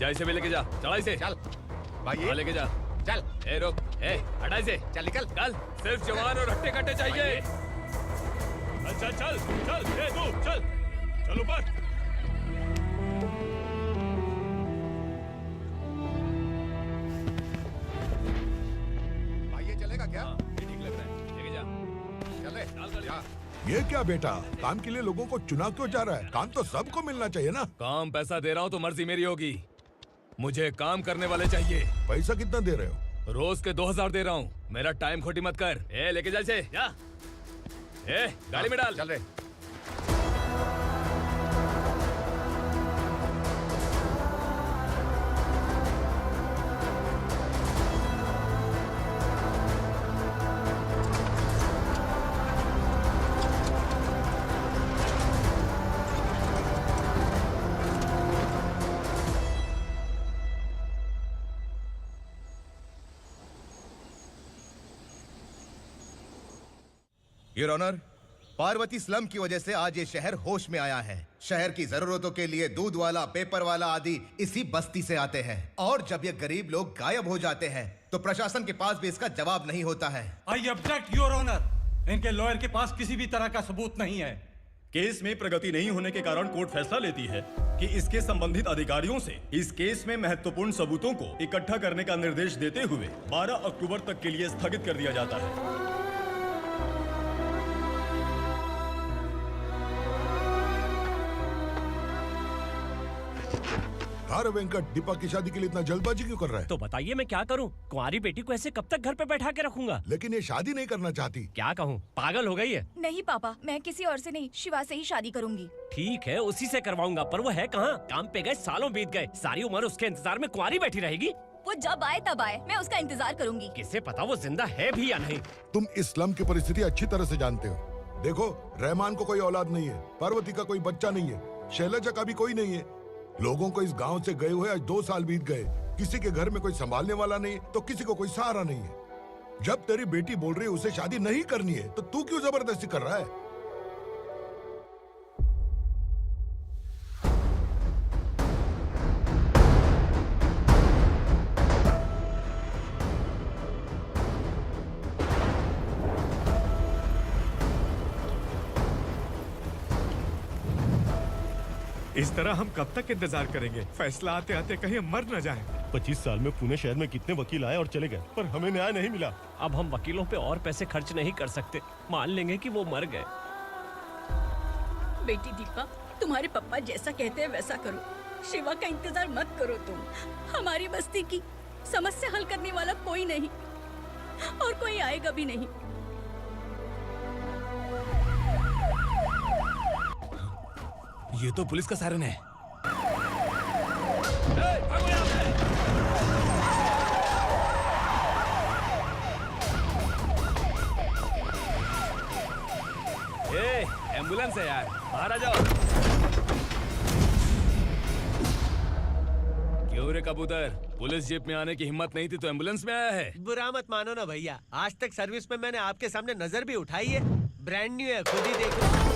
जा इसे भी लेके जा, चला इसे। चल भाई लेके जा। चल। ए रुक, ए हटा इसे। चल निकल। चल, सिर्फ जवान और हट्टे कट्टे चाहिए। चल चल चल, ए तू चल, चल ऊपर। भाई ये चलेगा क्या? ये ठीक लग रहा है, लेके जा। चल रे, चल कर जा। ये क्या बेटा, काम के लिए लोगों को चुना क्यों जा रहा है? काम तो सबको मिलना चाहिए ना। काम पैसा दे रहा हूँ तो मर्जी मेरी होगी, मुझे काम करने वाले चाहिए। पैसा कितना दे रहे हो? रोज के 2000 दे रहा हूँ, मेरा टाइम खोटी मत कर। ए लेके जा इसे, जा। ए गाड़ी में डाल। चल रे। योर ऑनर, पार्वती स्लम की वजह से आज ये शहर होश में आया है। शहर की जरूरतों के लिए दूध वाला, पेपर वाला आदि इसी बस्ती से आते हैं, और जब ये गरीब लोग गायब हो जाते हैं तो प्रशासन के पास भी इसका जवाब नहीं होता है। I object your honour. इनके लॉयर के पास किसी भी तरह का सबूत नहीं है। केस में प्रगति नहीं होने के कारण कोर्ट फैसला लेती है कि इसके संबंधित अधिकारियों से इस केस में महत्वपूर्ण सबूतों को इकट्ठा करने का निर्देश देते हुए 12 अक्टूबर तक के लिए स्थगित कर दिया जाता है। अरे वेंकट, दीपा की शादी के लिए इतना जल्दबाजी क्यों कर रहा है? तो बताइए मैं क्या करूं? कुंवारी बेटी को ऐसे कब तक घर पे बैठा के रखूंगा? लेकिन ये शादी नहीं करना चाहती। क्या कहूं, पागल हो गई है। नहीं पापा, मैं किसी और से नहीं, शिवा से ही शादी करूंगी। ठीक है, उसी से करवाऊंगा, पर वो है कहाँ? काम पे गए, सालों बीत गए, सारी उम्र उसके इंतजार में कुंवारी बैठी रहेगी। वो जब आए तब आए, मैं उसका इंतजार करूंगी। किसे पता वो जिंदा है भी या नहीं। तुम इस्लाम की परिस्थिति अच्छी तरह से जानते हो। देखो, रहमान को कोई औलाद नहीं है, पार्वती का कोई बच्चा नहीं है, शैलजा का भी कोई नहीं है। लोगों को इस गांव से गए हुए आज 2 साल बीत गए। किसी के घर में कोई संभालने वाला नहीं, तो किसी को कोई सहारा नहीं है। जब तेरी बेटी बोल रही है उसे शादी नहीं करनी है, तो तू क्यों जबरदस्ती कर रहा है? इस तरह हम कब तक इंतजार करेंगे? फैसला आते आते कहीं हम मर न जाएं। 25 साल में पुणे शहर में कितने वकील आए और चले गए, पर हमें न्याय नहीं मिला। अब हम वकीलों पे और पैसे खर्च नहीं कर सकते। मान लेंगे कि वो मर गए। बेटी दीपा, तुम्हारे पापा जैसा कहते हैं वैसा करो। शिवा का इंतजार मत करो तुम। हमारी बस्ती की समस्या हल करने वाला कोई नहीं, और कोई आएगा भी नहीं। ये तो पुलिस का सायरन है। ए, एम्बुलेंस है यार, बाहर आ जाओ। क्यों रे कबूतर, पुलिस जीप में आने की हिम्मत नहीं थी तो एम्बुलेंस में आया है? बुरा मत मानो ना भैया, आज तक सर्विस में मैंने आपके सामने नजर भी उठाई है। ब्रांड न्यू है, खुद ही देखो।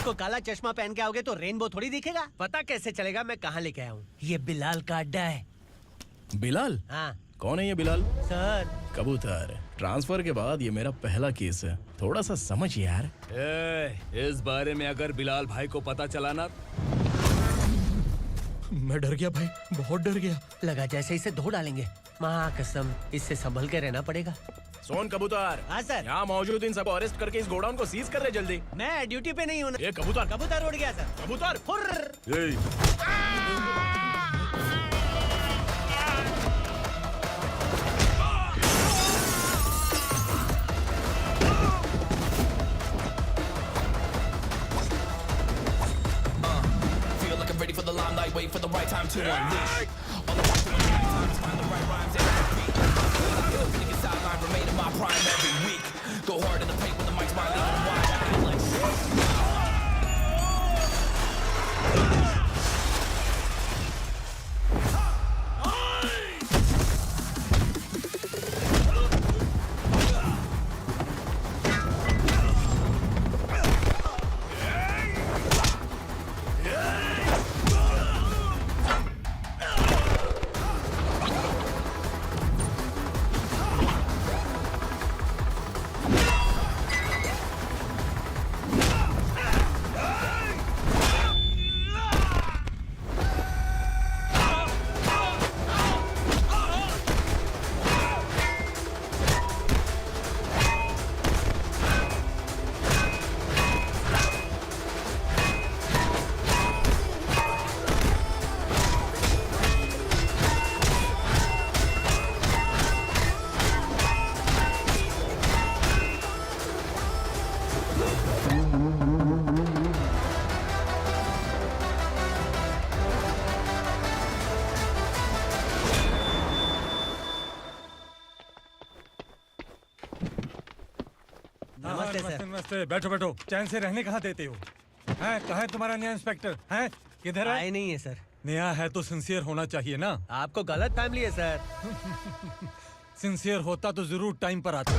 को काला चश्मा पहन के आओगे तो रेनबो थोड़ी दिखेगा। पता कैसे चलेगा मैं कहाँ लेके आया हूँ? ये बिलाल का अड्डा है। बिलाल? हाँ। कौन है ये बिलाल? सर, कबूतर, ट्रांसफर के बाद ये मेरा पहला केस है, थोड़ा सा समझ यार। इस बारे में अगर बिलाल भाई को पता चला ना, मैं डर गया भाई, बहुत डर गया। लगा जैसे इसे धो डालेंगे। माँ कसम, इससे संभल के रहना पड़ेगा। सोन कबूतर। हाँ सर। यहाँ मौजूद इन सबको अरेस्ट करके इस गोडाउन को सीज कर रहे जल्दी। मैं ड्यूटी पे नहीं हूँ। ये कबूतर। कबूतर उड़ गया सर। कबूतर। time to unleash. All the work of my lifetime to find the right rhymes and beat. Niggas sideline remain in my prime every week. Go hard in the paint when the mic's my lead and wide. I feel like नमस्ते, बैठो बैठो। चैन से रहने कहाँ देते हो? हैं, कहाँ है तुम्हारा नया इंस्पेक्टर? हैं, किधर है? आए नहीं है सर। नया है तो सिंसियर होना चाहिए ना। आपको गलत फैमिली है सर। सिंसियर होता तो जरूर टाइम पर आता।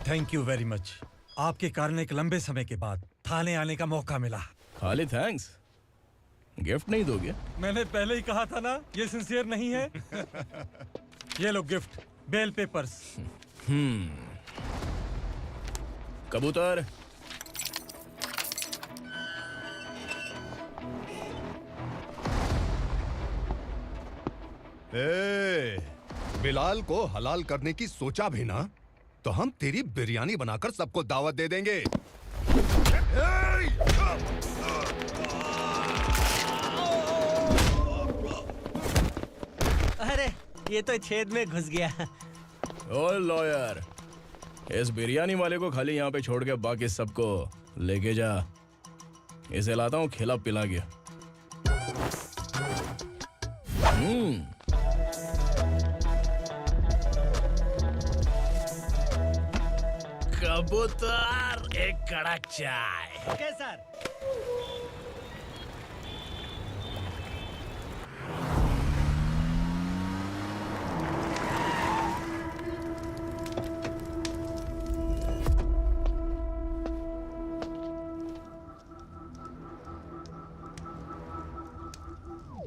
Thank you very much. आपके कारण एक लंबे समय के बाद थाने आने का मौका मिला। खाली थैंक्स, गिफ्ट नहीं दोगे? मैंने पहले ही कहा था ना, ये सिंसियर नहीं है। ये लो गिफ्ट, बेल पेपर्स। कबूतर। बिलाल को हलाल करने की सोचा भी ना, तो हम तेरी बिरयानी बनाकर सबको दावत दे देंगे। अरे ये तो छेद में घुस गया। ओ लॉयर, इस बिरयानी वाले को खाली यहाँ पे छोड़ के बाकी सबको लेके जा। इसे लाता हूँ खिला पिला के। कबूतर, एक कड़क चाय। Okay sir.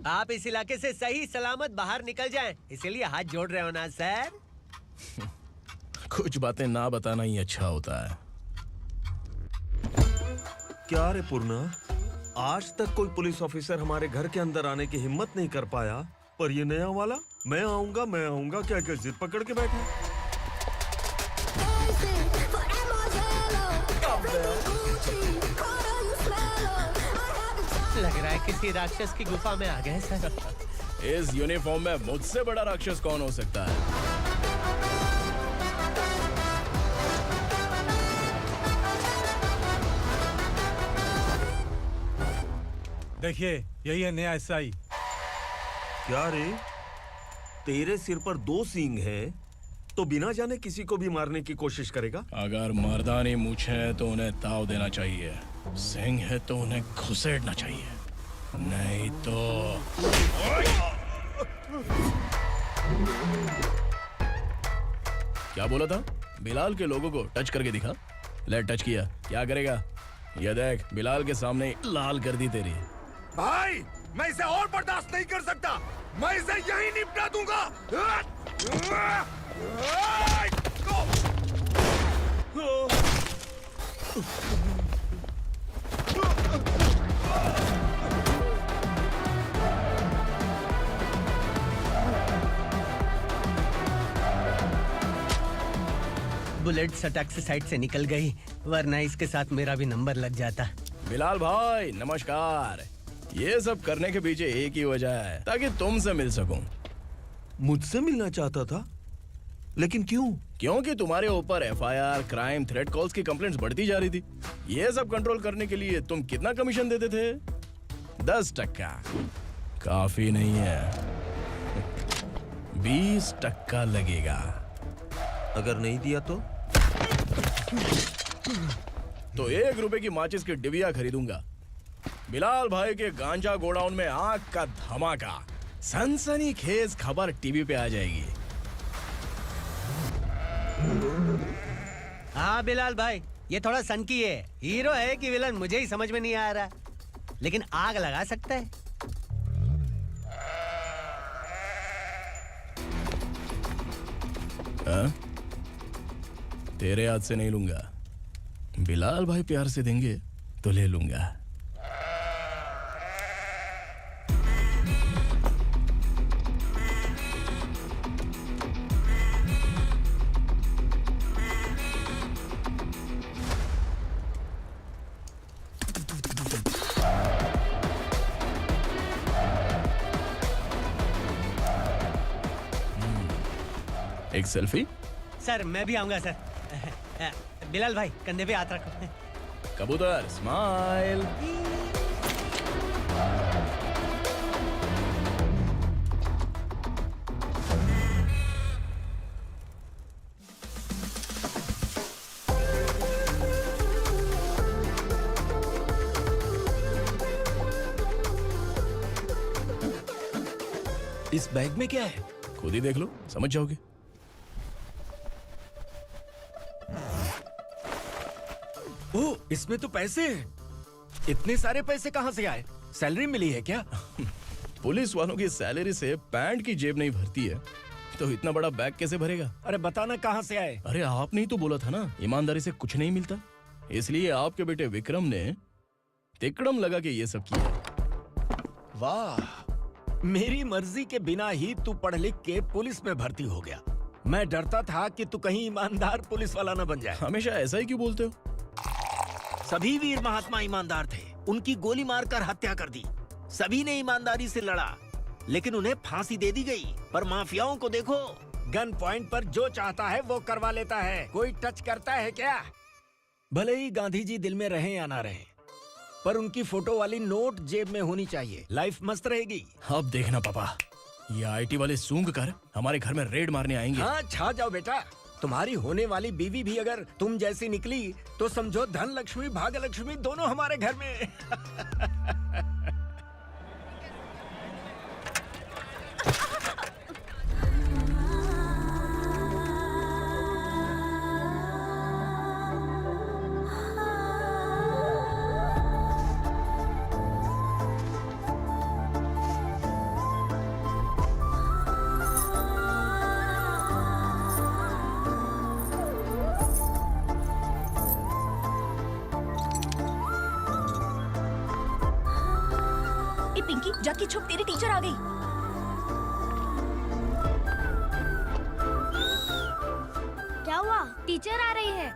आप इस इलाके से सही सलामत बाहर निकल जाएं, इसीलिए हाथ जोड़ रहे हो ना सर? कुछ बातें ना बताना ही अच्छा होता है। क्या रे पूर्णा, आज तक कोई पुलिस ऑफिसर हमारे घर के अंदर आने की हिम्मत नहीं कर पाया, पर ये नया वाला मैं आऊंगा क्या क्या जिद पकड़ के बैठा। लग रहा है किसी राक्षस की गुफा में आ गए सर। इस यूनिफॉर्म में मुझसे बड़ा राक्षस कौन हो सकता है? देखिए, यही है नया एसआई। क्या रे, तेरे सिर पर 2 सींग है तो बिना जाने किसी को भी मारने की कोशिश करेगा? अगर मर्दानी मूंछें है तो उन्हें ताव देना चाहिए, सिंह है तो उन्हें घुसेड़ना चाहिए, नहीं तो। क्या बोला था? बिलाल के लोगों को टच करके दिखा। ले टच किया, क्या करेगा? ये देख, बिलाल के सामने लाल कर दी तेरी। भाई, मैं इसे और बर्दाश्त नहीं कर सकता। मैं इसे यहीं निपटा दूंगा। बुलेट सटक से साइड से निकल गई, वरना इसके साथ मेरा भी नंबर लग जाता। बिलाल भाई नमस्कार। ये सब करने के पीछे एक ही वजह है, ताकि तुमसे मिल सकूं। मुझसे मिलना चाहता था, लेकिन क्यों? क्योंकि तुम्हारे ऊपर एफआईआर, क्राइम, थ्रेट कॉल्स की कंप्लेंट्स बढ़ती जा रही थी। ये सब कंट्रोल करने के लिए तुम कितना कमीशन देते थे? 10%। काफी नहीं है, 20% लगेगा। अगर नहीं दिया तो 1 रुपए की माचिस की डिबिया खरीदूंगा। बिलाल भाई के गांजा गोडाउन में आग का धमाका, सनसनीखेज खबर टीवी पे आ जाएगी। हाँ बिलाल भाई, ये थोड़ा सनकी है। हीरो है कि विलन मुझे ही समझ में नहीं आ रहा, लेकिन आग लगा सकता है। तेरे हाथ से नहीं लूंगा, बिलाल भाई प्यार से देंगे तो ले लूंगा। एक सेल्फी? सर मैं भी आऊंगा सर। बिलाल भाई कंधे पे हाथ रखो। कबूतर स्माइल। इस बैग में क्या है? खुद ही देख लो, समझ जाओगे। ओह, इसमें तो पैसे हैं। इतने सारे पैसे कहाँ से आए? सैलरी मिली है क्या? पुलिस वालों की सैलरी से पैंट की जेब नहीं भरती है, तो इतना बड़ा बैग कैसे भरेगा? अरे बताना कहाँ से आए? अरे आपने ही तो बोला था ना, ईमानदारी से कुछ नहीं मिलता। इसलिए आपके बेटे विक्रम ने तिकड़म लगा के ये सब किया। वाह, मेरी मर्जी के बिना ही तू पढ़ लिख के पुलिस में भर्ती हो गया। मैं डरता था कि तू कहीं ईमानदार पुलिस वाला न बन जाए। हमेशा ऐसा ही क्यों बोलते हो? सभी वीर महात्मा ईमानदार थे, उनकी गोली मारकर हत्या कर दी। सभी ने ईमानदारी से लड़ा, लेकिन उन्हें फांसी दे दी गई। पर माफियाओं को देखो, गन पॉइंट पर जो चाहता है वो करवा लेता है। कोई टच करता है क्या? भले ही गांधी जी दिल में रहे या ना रहे, पर उनकी फोटो वाली नोट जेब में होनी चाहिए। लाइफ मस्त रहेगी। अब देखना पापा, ये आईटी वाले सूंघ कर हमारे घर में रेड मारने आएंगे। हाँ, छा जाओ बेटा। तुम्हारी होने वाली बीवी भी अगर तुम जैसी निकली तो समझो धन लक्ष्मी भाग्य लक्ष्मी दोनों हमारे घर में। पिंकी जाके छुप, तेरी टीचर आ गई। क्या हुआ? टीचर आ रही है।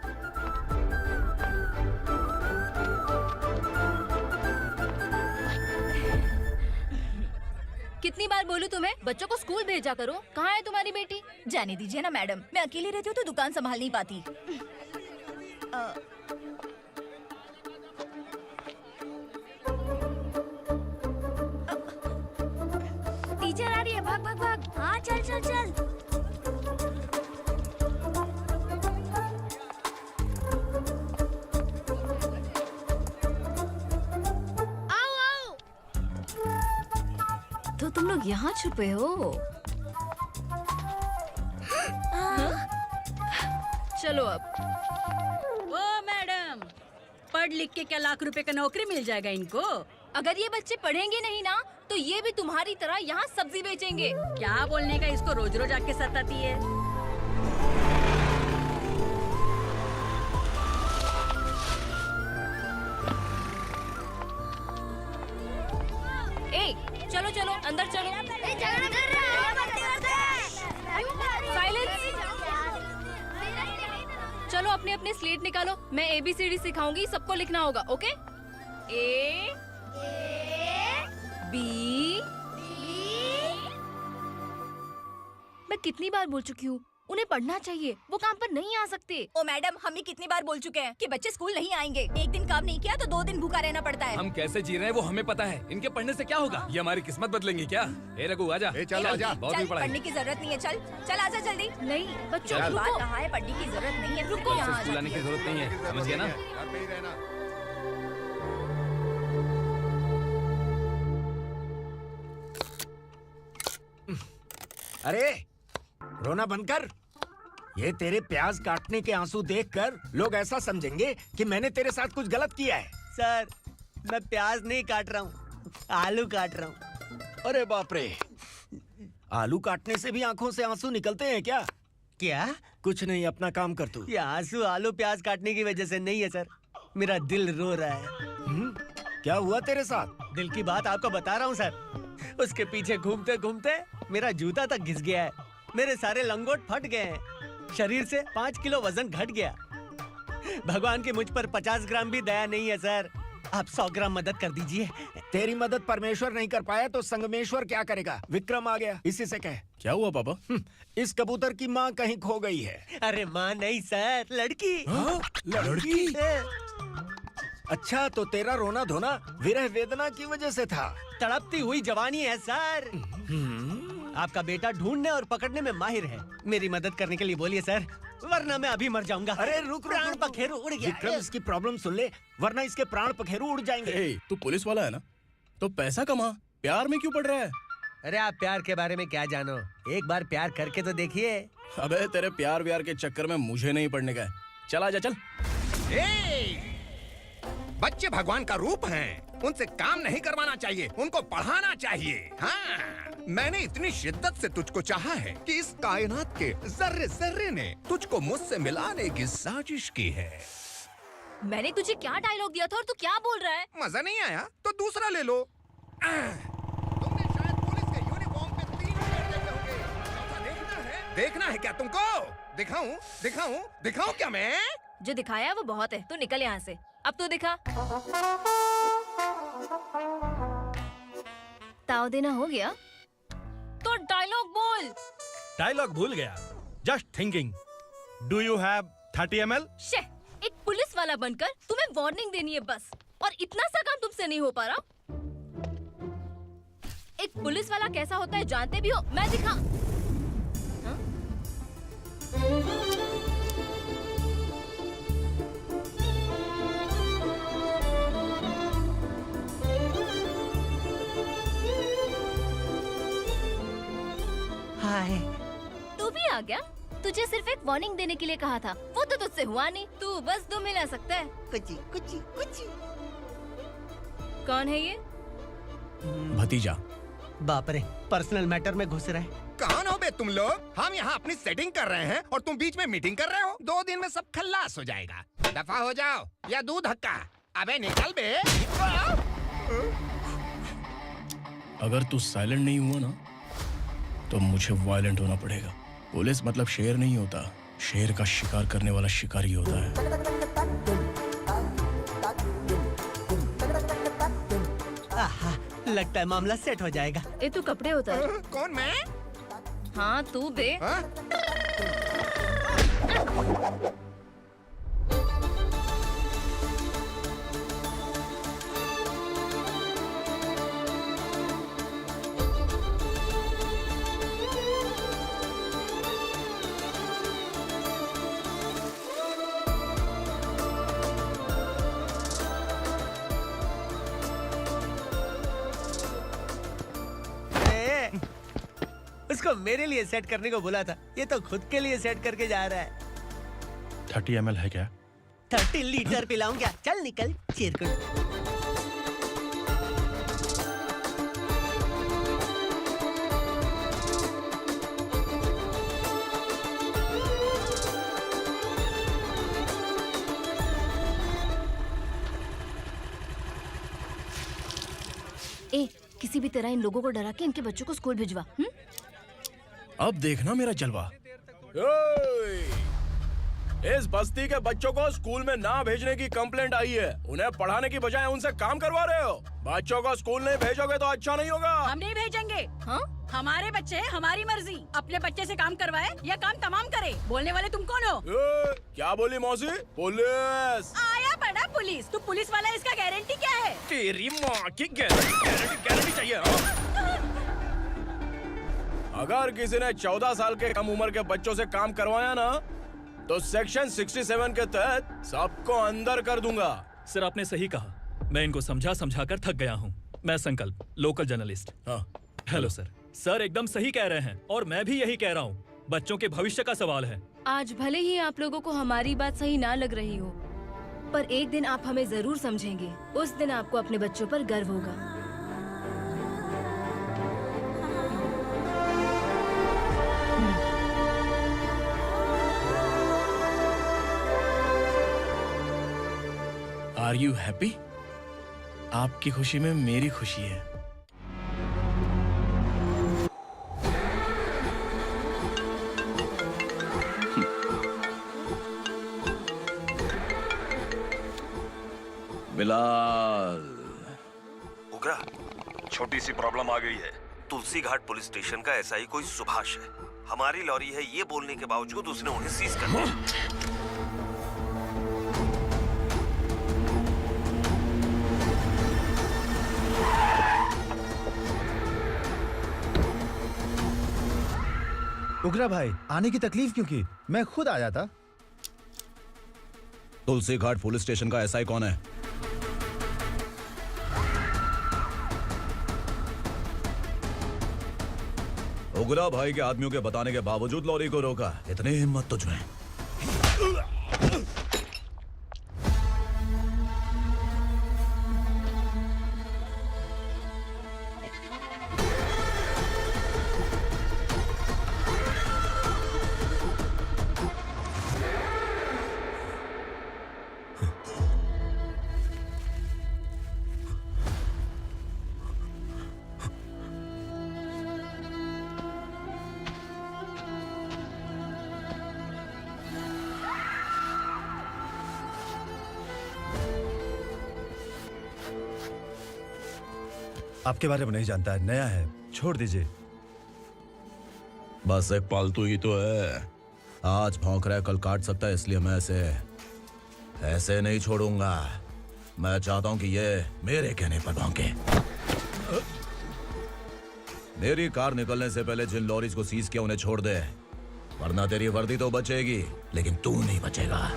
कितनी बार बोलूं तुम्हें, बच्चों को स्कूल भेजा करो। कहाँ है तुम्हारी बेटी? जाने दीजिए ना मैडम, मैं अकेली रहती हूँ तो दुकान संभाल नहीं पाती। टीचर आ रही है, भाग भाग भाग। हाँ चल चल चल। आओ आओ। तो तुम लोग यहाँ छुपे हो? चलो अब। ओ मैडम, पढ़ लिख के क्या लाख रुपए का नौकरी मिल जाएगा इनको? अगर ये बच्चे पढ़ेंगे नहीं ना, तो ये भी तुम्हारी तरह यहाँ सब्जी बेचेंगे। क्या बोलने का, इसको रोज रोज आके सताती है। ए, चलो चलो अंदर चलो। साइलेंस। दोनों अपने अपने स्लेट निकालो, मैं ABCD सिखाऊंगी, सबको लिखना होगा, ओके? A B मैं कितनी बार बोल चुकी हूँ, उन्हें पढ़ना चाहिए, वो काम पर नहीं आ सकते। ओ मैडम, हम भी कितनी बार बोल चुके हैं कि बच्चे स्कूल नहीं आएंगे। एक दिन काम नहीं किया तो 2 दिन भूखा रहना पड़ता है। हम कैसे जी रहे हैं वो हमें पता है, इनके पढ़ने से क्या होगा? ये हमारी किस्मत बदलेंगे क्या? ए रघु आजा। चल आजा। बहुत चल, भी पढ़ाई। पढ़ने की जरूरत नहीं है, चल आजा जल्दी। नहीं बच्चों चल। रुको। कहा है पढ़ने की जरूरत नहीं है, रुको कल से यहाँ स्कूल आने की जरूरत नहीं है, समझ गया ना? घर पे ही रहना। अरे रोना बंद कर। ये तेरे प्याज काटने के आंसू देखकर लोग ऐसा समझेंगे कि मैंने तेरे साथ कुछ गलत किया है। सर, मैं प्याज नहीं काट रहा हूँ, आलू काट रहा हूँ। अरे बाप रे, आलू काटने से भी आंखों से आंसू निकलते हैं क्या? क्या? कुछ नहीं, अपना काम कर तू। ये आंसू आलू प्याज काटने की वजह से नहीं है सर, मेरा दिल रो रहा है। क्या हुआ तेरे साथ? दिल की बात आपको बता रहा हूँ सर। उसके पीछे घूमते घूमते मेरा जूता तक घिस गया है, मेरे सारे लंगोट फट गए हैं, शरीर से 5 किलो वजन घट गया। भगवान की मुझ पर 50 ग्राम भी दया नहीं है सर, आप 100 ग्राम मदद कर दीजिए। तेरी मदद परमेश्वर नहीं कर पाया तो संगमेश्वर क्या करेगा? विक्रम आ गया, इसी से कह। क्या हुआ पापा? इस कबूतर की माँ कहीं खो गई है। अरे माँ नहीं सर, लड़की। लड़की? अच्छा, तो तेरा रोना धोना विरह वेदना की वजह से था। तड़पती हुई जवानी है सर। आपका बेटा ढूंढने और पकड़ने में माहिर है, मेरी मदद करने के लिए बोलिए सर, वरना मैं अभी मर जाऊंगा। अरे रुक, प्राण पखेरु उड़ गया। विक्रम, इसकी प्रॉब्लम सुन ले, वरना इसके प्राण पखेरु उड़ जाएंगे। ए, तू पुलिस वाला है ना, तो पैसा कमा, प्यार में क्यों पड़ रहा है? अरे आप प्यार के बारे में क्या जानो, एक बार प्यार करके तो देखिए। अबे तेरे प्यार व्यार के चक्कर में मुझे नहीं पड़ने का है, चल आजा चल। बच्चे भगवान का रूप हैं, उनसे काम नहीं करवाना चाहिए, उनको पढ़ाना चाहिए। हाँ, मैंने इतनी शिद्दत से तुझको चाहा है कि इस कायनात के जर्रे जर्रे ने तुझको मुझसे मिलाने की साजिश की है। मैंने तुझे क्या डायलॉग दिया था और तू क्या बोल रहा है? मजा नहीं आया तो दूसरा ले लो। तुमने शायद पुलिस के यूनिफॉर्म पे 3 पैर देखे होंगे। चौथा देखना है क्या तुमको? दिखाऊं क्या मैं? जो दिखाया वो बहुत है, तू निकल यहाँ से। अब तू दिखा। ताव देना हो गया तो डायलॉग बोल। डायलॉग भूल गया। Just thinking, do you have 30 ml? शे, एक पुलिस वाला बनकर तुम्हें वार्निंग देनी है बस, और इतना सा काम तुमसे नहीं हो पा रहा। एक पुलिस वाला कैसा होता है जानते भी हो? मैं दिखा। हाँ? हाय। तू भी आ गया? तुझे सिर्फ एक वार्निंग देने के लिए कहा था, वो तो तुझसे हुआ नहीं। तू बस 2 मिला सकता है। कुछ। कौन है ये? भतीजा। बाप रे, पर्सनल मैटर में घुस रहे। कौन हो बे तुम लोग? हम यहाँ अपनी सेटिंग कर रहे हैं और तुम बीच में मीटिंग कर रहे हो। 2 दिन में सब खल्लास हो जाएगा। दफा हो जाओ या दूध हक्का। अबे निकल बे। अगर तू साइलेंट नहीं हुआ ना तो मुझे वायलेंट होना पड़ेगा। पुलिस मतलब शेर नहीं होता, शेर का शिकार करने वाला शिकारी होता है। आहा, लगता है मामला सेट हो जाएगा। ए तू कपड़े उतार। कौन मैं? हाँ तू बे। हाँ? उसको मेरे लिए सेट करने को बोला था, ये तो खुद के लिए सेट करके जा रहा है। 30 ml है क्या? 30 लीटर पिलाऊं क्या? चल निकल चिरकुट। ए, किसी भी तरह इन लोगों को डरा के इनके बच्चों को स्कूल भिजवा। अब देखना मेरा जलवा। इस बस्ती के बच्चों को स्कूल में ना भेजने की कंप्लेंट आई है। उन्हें पढ़ाने की बजाय उनसे काम करवा रहे हो। बच्चों को स्कूल नहीं भेजोगे तो अच्छा नहीं होगा। हम नहीं भेजेंगे। हाँ? हमारे बच्चे हमारी मर्जी। अपने बच्चे से काम करवाए या काम तमाम करे। बोलने वाले तुम कौन हो? क्या बोली मौसी? पुलिस आया बड़ा पुलिस। तू पुलिस वाला, इसका गारंटी क्या है? तेरी माँ की गारंटी चाहिए। अगर किसी ने 14 साल के कम उम्र के बच्चों से काम करवाया ना, तो सेक्शन 67 के तहत सबको अंदर कर दूंगा। सर आपने सही कहा। मैं इनको समझा कर थक गया हूँ। मैं संकल्प, लोकल जर्नलिस्ट। हाँ। Hello sir. सर एकदम सही कह रहे हैं और मैं भी यही कह रहा हूँ। बच्चों के भविष्य का सवाल है। आज भले ही आप लोगों को हमारी बात सही ना लग रही हो, पर एक दिन आप हमें जरूर समझेंगे। उस दिन आपको अपने बच्चों पर गर्व होगा। Are you happy? आपकी खुशी में मेरी खुशी है। बिलाल। उगरा, छोटी सी प्रॉब्लम आ गई है। तुलसी घाट पुलिस स्टेशन का एसआई कोई सुभाष है। हमारी लॉरी है ये बोलने के बावजूद उसने उन्हें सीज कर दिया। उगरा भाई, आने की तकलीफ क्यों की? मैं खुद आ जाता। तुलसी घाट पुलिस स्टेशन का एसआई कौन है? उगरा भाई के आदमियों के बताने के बावजूद लॉरी को रोका। इतनी हिम्मत तुझमें? आपके बारे में नहीं जानता है, नया है, छोड़ दीजिए। बस एक पालतू ही तो है। आज भौंक रहा है, कल काट सकता है, इसलिए मैं ऐसे नहीं छोड़ूंगा। मैं चाहता हूं कि ये मेरे कहने पर भौंके। मेरी कार निकलने से पहले जिन लॉरीज को सीज किया उन्हें छोड़ दे, वरना तेरी वर्दी तो बचेगी लेकिन तू नहीं बचेगा।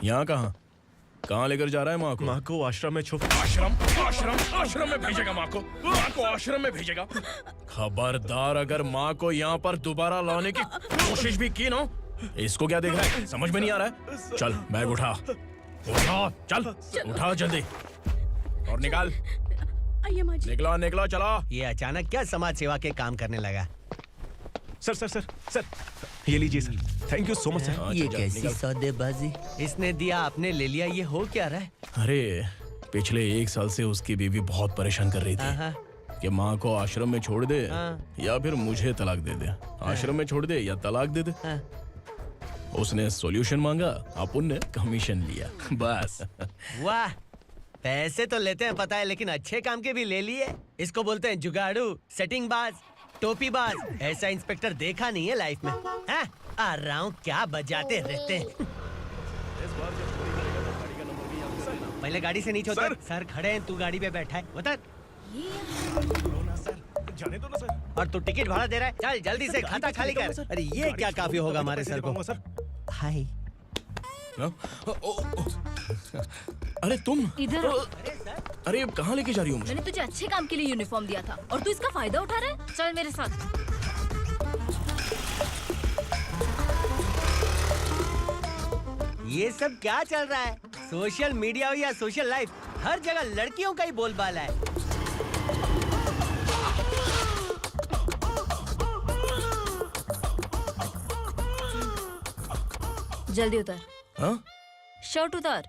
यहाँ कहाँ लेकर जा रहा है? माँ को आश्रम में छुप। आश्रम में भेजेगा माँ को आश्रम में भेजेगा। खबरदार, अगर माँ को यहाँ पर दोबारा लाने की कोशिश भी की ना। इसको क्या देख रहा है? समझ में नहीं आ रहा है? चल बैग उठा, चल उठा जल्दी और निकाल। निकला चला। ये अचानक क्या समाज सेवा के काम करने लगा? सर ये लीजिए sir. Thank you so much sir. ये कैसी सौदेबाजी? इसने दिया, आपने ले लिया, ये हो क्या रहा है? अरे पिछले 1 साल से उसकी बीवी बहुत परेशान कर रही थी कि माँ को आश्रम में छोड़ दे या फिर मुझे तलाक दे दे। आश्रम में छोड़ दे या तलाक दे दे। उसने सॉल्यूशन मांगा, अपन ने कमीशन लिया, बस। वाह, पैसे तो लेते हैं पता है, लेकिन अच्छे काम के भी ले लिए। इसको बोलते हैं जुगाड़ू, सेटिंग बाज, टोपी बाज। ऐसा इंस्पेक्टर देखा नहीं है लाइफ में। हाँ? आ रहा हूँ, क्या बजाते रहते हैं। पहले गाड़ी से नीचे उतर। सर खड़े हैं, तू गाड़ी पे बैठा है, उतर। जाने दो ना सर। और तू टिकट भाड़ा दे रहा है, चल जल्दी से खाता खाली कर। अरे ये क्या काफी होगा हमारे सर को। हाय। अरे तुम इधर। अरे कहाँ लेके जा रही हो? मैंने तुझे अच्छे काम के लिए यूनिफॉर्म दिया था और तू इसका फायदा उठा रहा है। चल मेरे साथ। ये सब क्या चल रहा है? सोशल मीडिया हो या सोशल लाइफ, हर जगह लड़कियों का ही बोलबाला है। जल्दी उतर। हाँ? शर्ट उतार।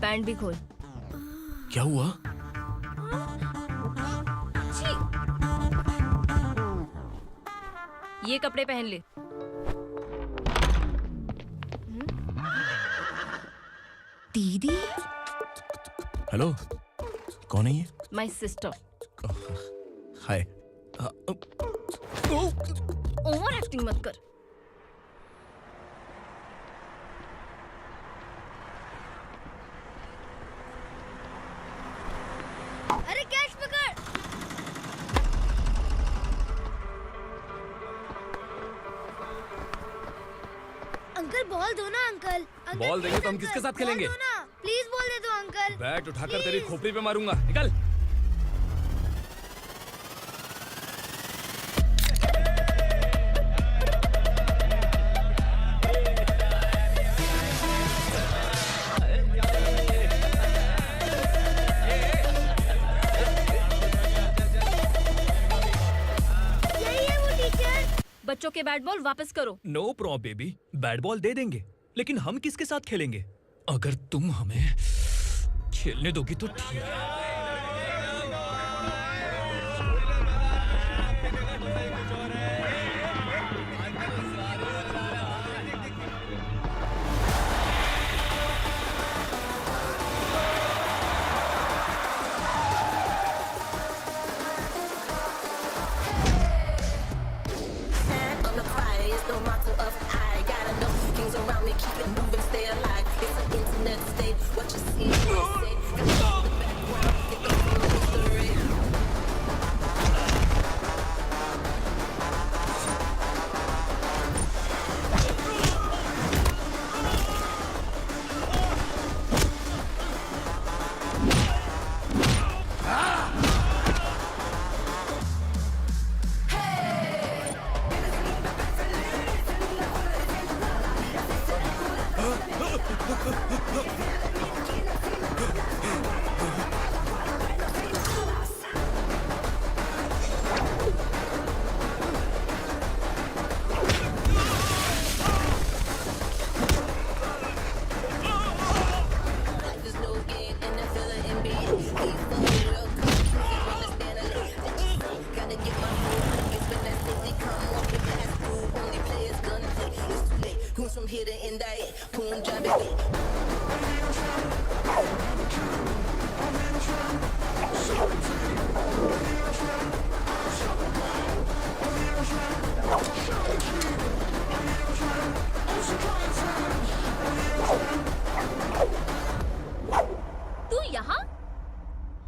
पैंट भी खोल। क्या हुआ? छी! ये कपड़े पहन ले। दीदी, हेलो, कौन है ये? My sister. Hi. Over acting मत कर। अरे कैच पकड़। अंकल बॉल दो ना अंकल। बॉल देंगे तो हम किसके साथ खेलेंगे? प्लीज बॉल दे दो अंकल। बैट उठाकर तेरी खोपड़ी पे मारूंगा। निकल। बच्चों के बैट बॉल वापस करो। No problem baby, bat ball दे देंगे, लेकिन हम किसके साथ खेलेंगे? अगर तुम हमें खेलने दोगी तो ठीक है।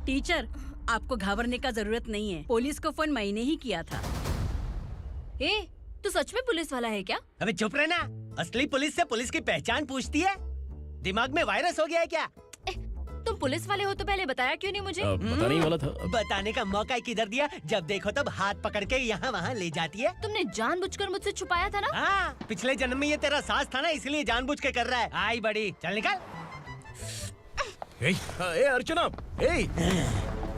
टीचर, आपको घबराने का जरूरत नहीं है। पुलिस को फोन मैंने ही किया था। ए, तू सच में पुलिस वाला है क्या? अबे चुप रहना। असली पुलिस से पुलिस की पहचान पूछती है? दिमाग में वायरस हो गया है क्या? तुम पुलिस वाले हो तो पहले बताया क्यों नहीं मुझे? बताने ही वाला था। बताने का मौका ही किधर दिया? जब देखो तब हाथ पकड़ के यहाँ वहाँ ले जाती है। तुमने जानबूझकर मुझसे छुपाया था ना? हाँ, पिछले जन्म में ये तेरा सास था ना, इसलिए जानबूझ के कर रहा है। आई बड़ी, चल निकल। ए अर्चना, ए!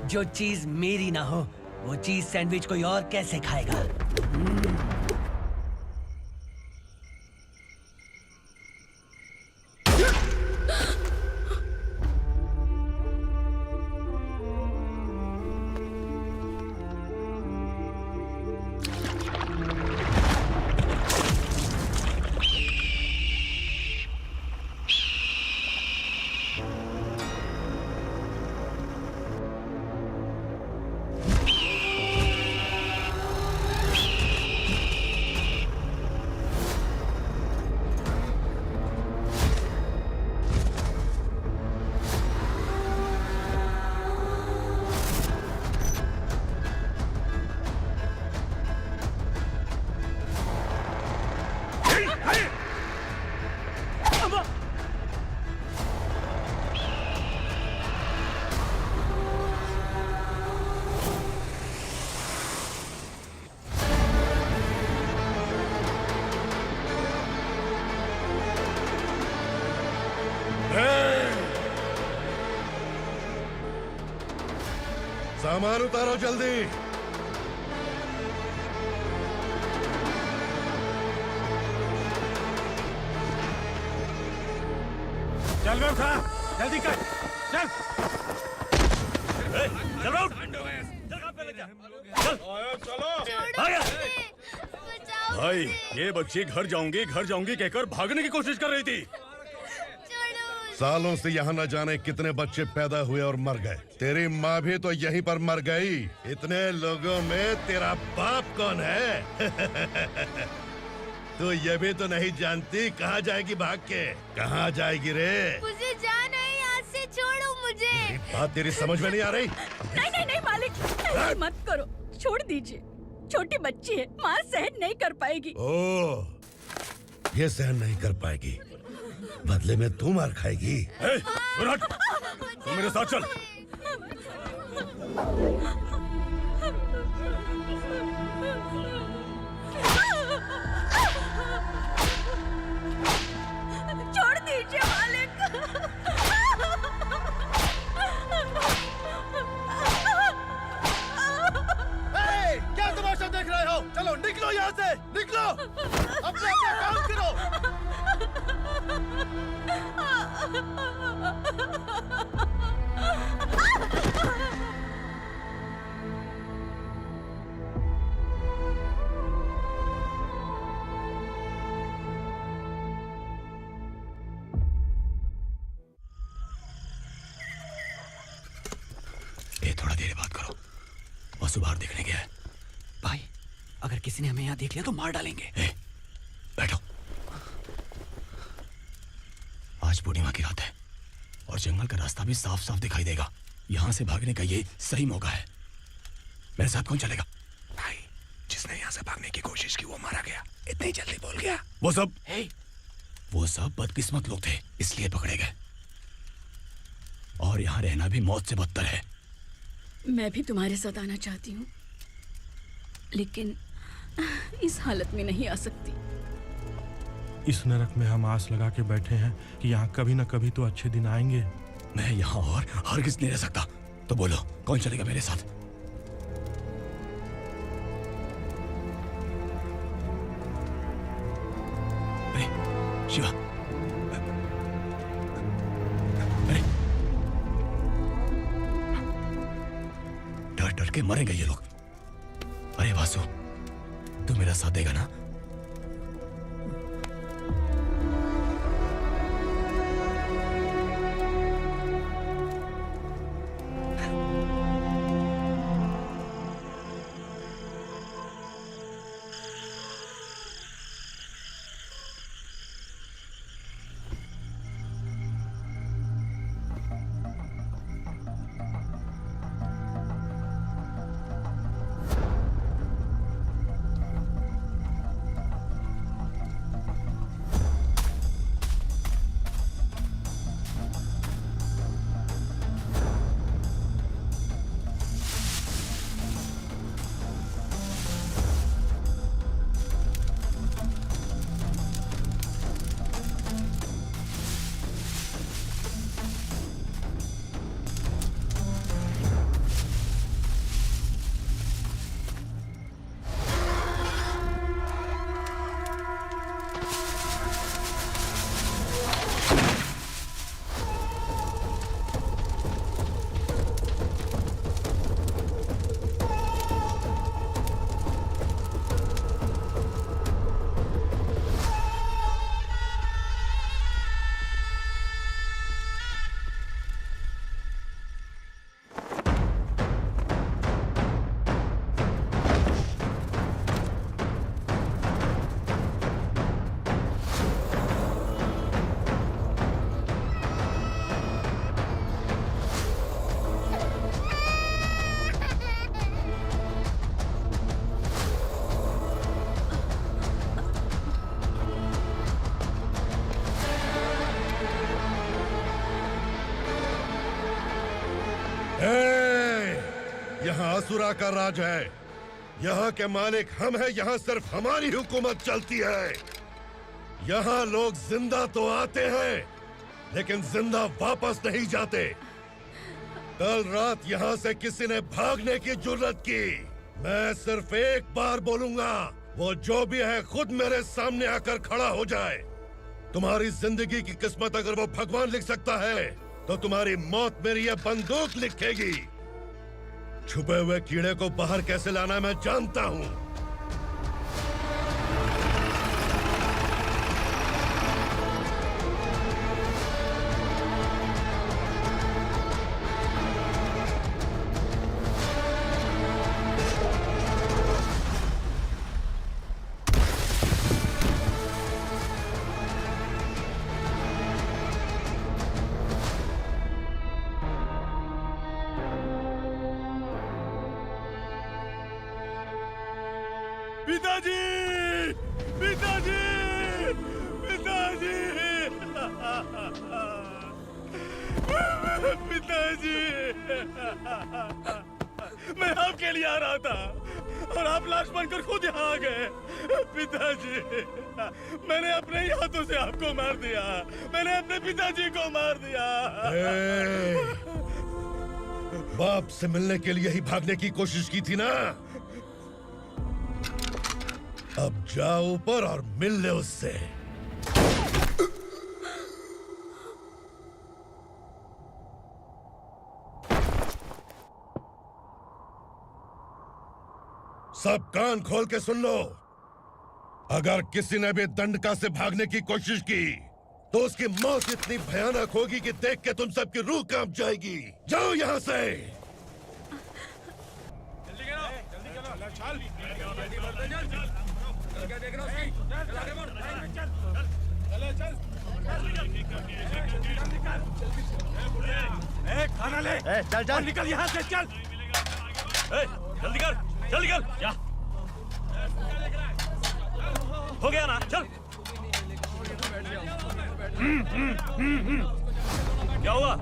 जो चीज मेरी ना हो, वो चीज सैंडविच कोई और कैसे खाएगा? सामान उतारो जल्दी। चल बे उठा, जल्दी कर, चल। चल उठ। भाई ये बच्ची घर जाऊंगी कहकर भागने की कोशिश कर रही थी। सालों से यहाँ न जाने कितने बच्चे पैदा हुए और मर गए। तेरी माँ भी तो यहीं पर मर गई। इतने लोगों में तेरा बाप कौन है? तू ये भी तो नहीं जानती कहाँ जाएगी भाग के? कहाँ जाएगी रे? मुझे जाना है, यहाँ से छोड़ो मुझे। बात तेरी समझ में नहीं आ रही? नहीं मालिक, ऐसे मत करो, छोड़ दीजिए। छोटी बच्ची है, माँ सहन नहीं कर पाएगी। ओह, ये सहन नहीं कर पाएगी, बदले में तू मार खाएगी। तू मेरे साथ चल। छोड़ दीजिए मालिक। क्या तमाशा देख रहे हो? चलो निकलो यहाँ से, निकलो। अपना काम करो। ये थोड़ा देर बात करो, वसु बाहर देखने गया है। भाई, अगर किसी ने हमें यहाँ देख लिया तो मार डालेंगे। बैठो। आज पूर्णिमा की रात है और जंगल का रास्ता भी साफ साफ दिखाई देगा। यहाँ से भागने का ये सही मौका है। मेरे साथ कौन चलेगा? भाई, जिसने यहाँ से भागने की कोशिश की वो मारा गया। इतनी जल्दी बोल गया। वो सब बदकिस्मत लोग थे, इसलिए पकड़े गए। और यहाँ रहना भी मौत से बदतर है। मैं भी तुम्हारे साथ आना चाहती हूँ, लेकिन इस हालत में नहीं आ सकती। इस नरक में हम आस लगा के बैठे हैं कि यहाँ कभी न कभी तो अच्छे दिन आएंगे। मैं यहाँ और हरगिज़ नहीं रह सकता। तो बोलो, कौन चलेगा मेरे साथ? अरे शिवा, अरे डर डर के मरेंगे ये लोग। अरे वासु, तू मेरा साथ देगा ना? यहाँ असुरा का राज है। यहाँ के मालिक हम हैं। यहाँ सिर्फ हमारी हुकूमत चलती है। यहाँ लोग जिंदा तो आते हैं, लेकिन जिंदा वापस नहीं जाते। कल रात यहाँ से किसी ने भागने की जुर्रत की, मैं सिर्फ एक बार बोलूंगा, वो जो भी है खुद मेरे सामने आकर खड़ा हो जाए। तुम्हारी जिंदगी की किस्मत अगर वो भगवान लिख सकता है तो तुम्हारी मौत मेरी ये बंदूक लिखेगी। छुपे हुए कीड़े को बाहर कैसे लाना मैं जानता हूँ। पिताजी, पिताजी, पिताजी, पिताजी, मैं आपके लिए आ रहा था और आप लाश बनकर खुद यहाँ आ गए। पिताजी, मैंने अपने ही हाथों से आपको मार दिया। मैंने अपने पिताजी को मार दिया। बाप से मिलने के लिए ही भागने की कोशिश की थी ना? अब जाओ ऊपर और मिल ले उससे। सब कान खोल के सुन लो। अगर किसी ने भी दंडका से भागने की कोशिश की तो उसकी मौत इतनी भयानक होगी कि देख के तुम सबकी रूह कांप जाएगी। जाओ यहां से। खाना ले। चल चल निकल यहाँ से, चल। जल्दी कर, जल्दी कर। क्या हो गया ना? चल। क्या हुआ?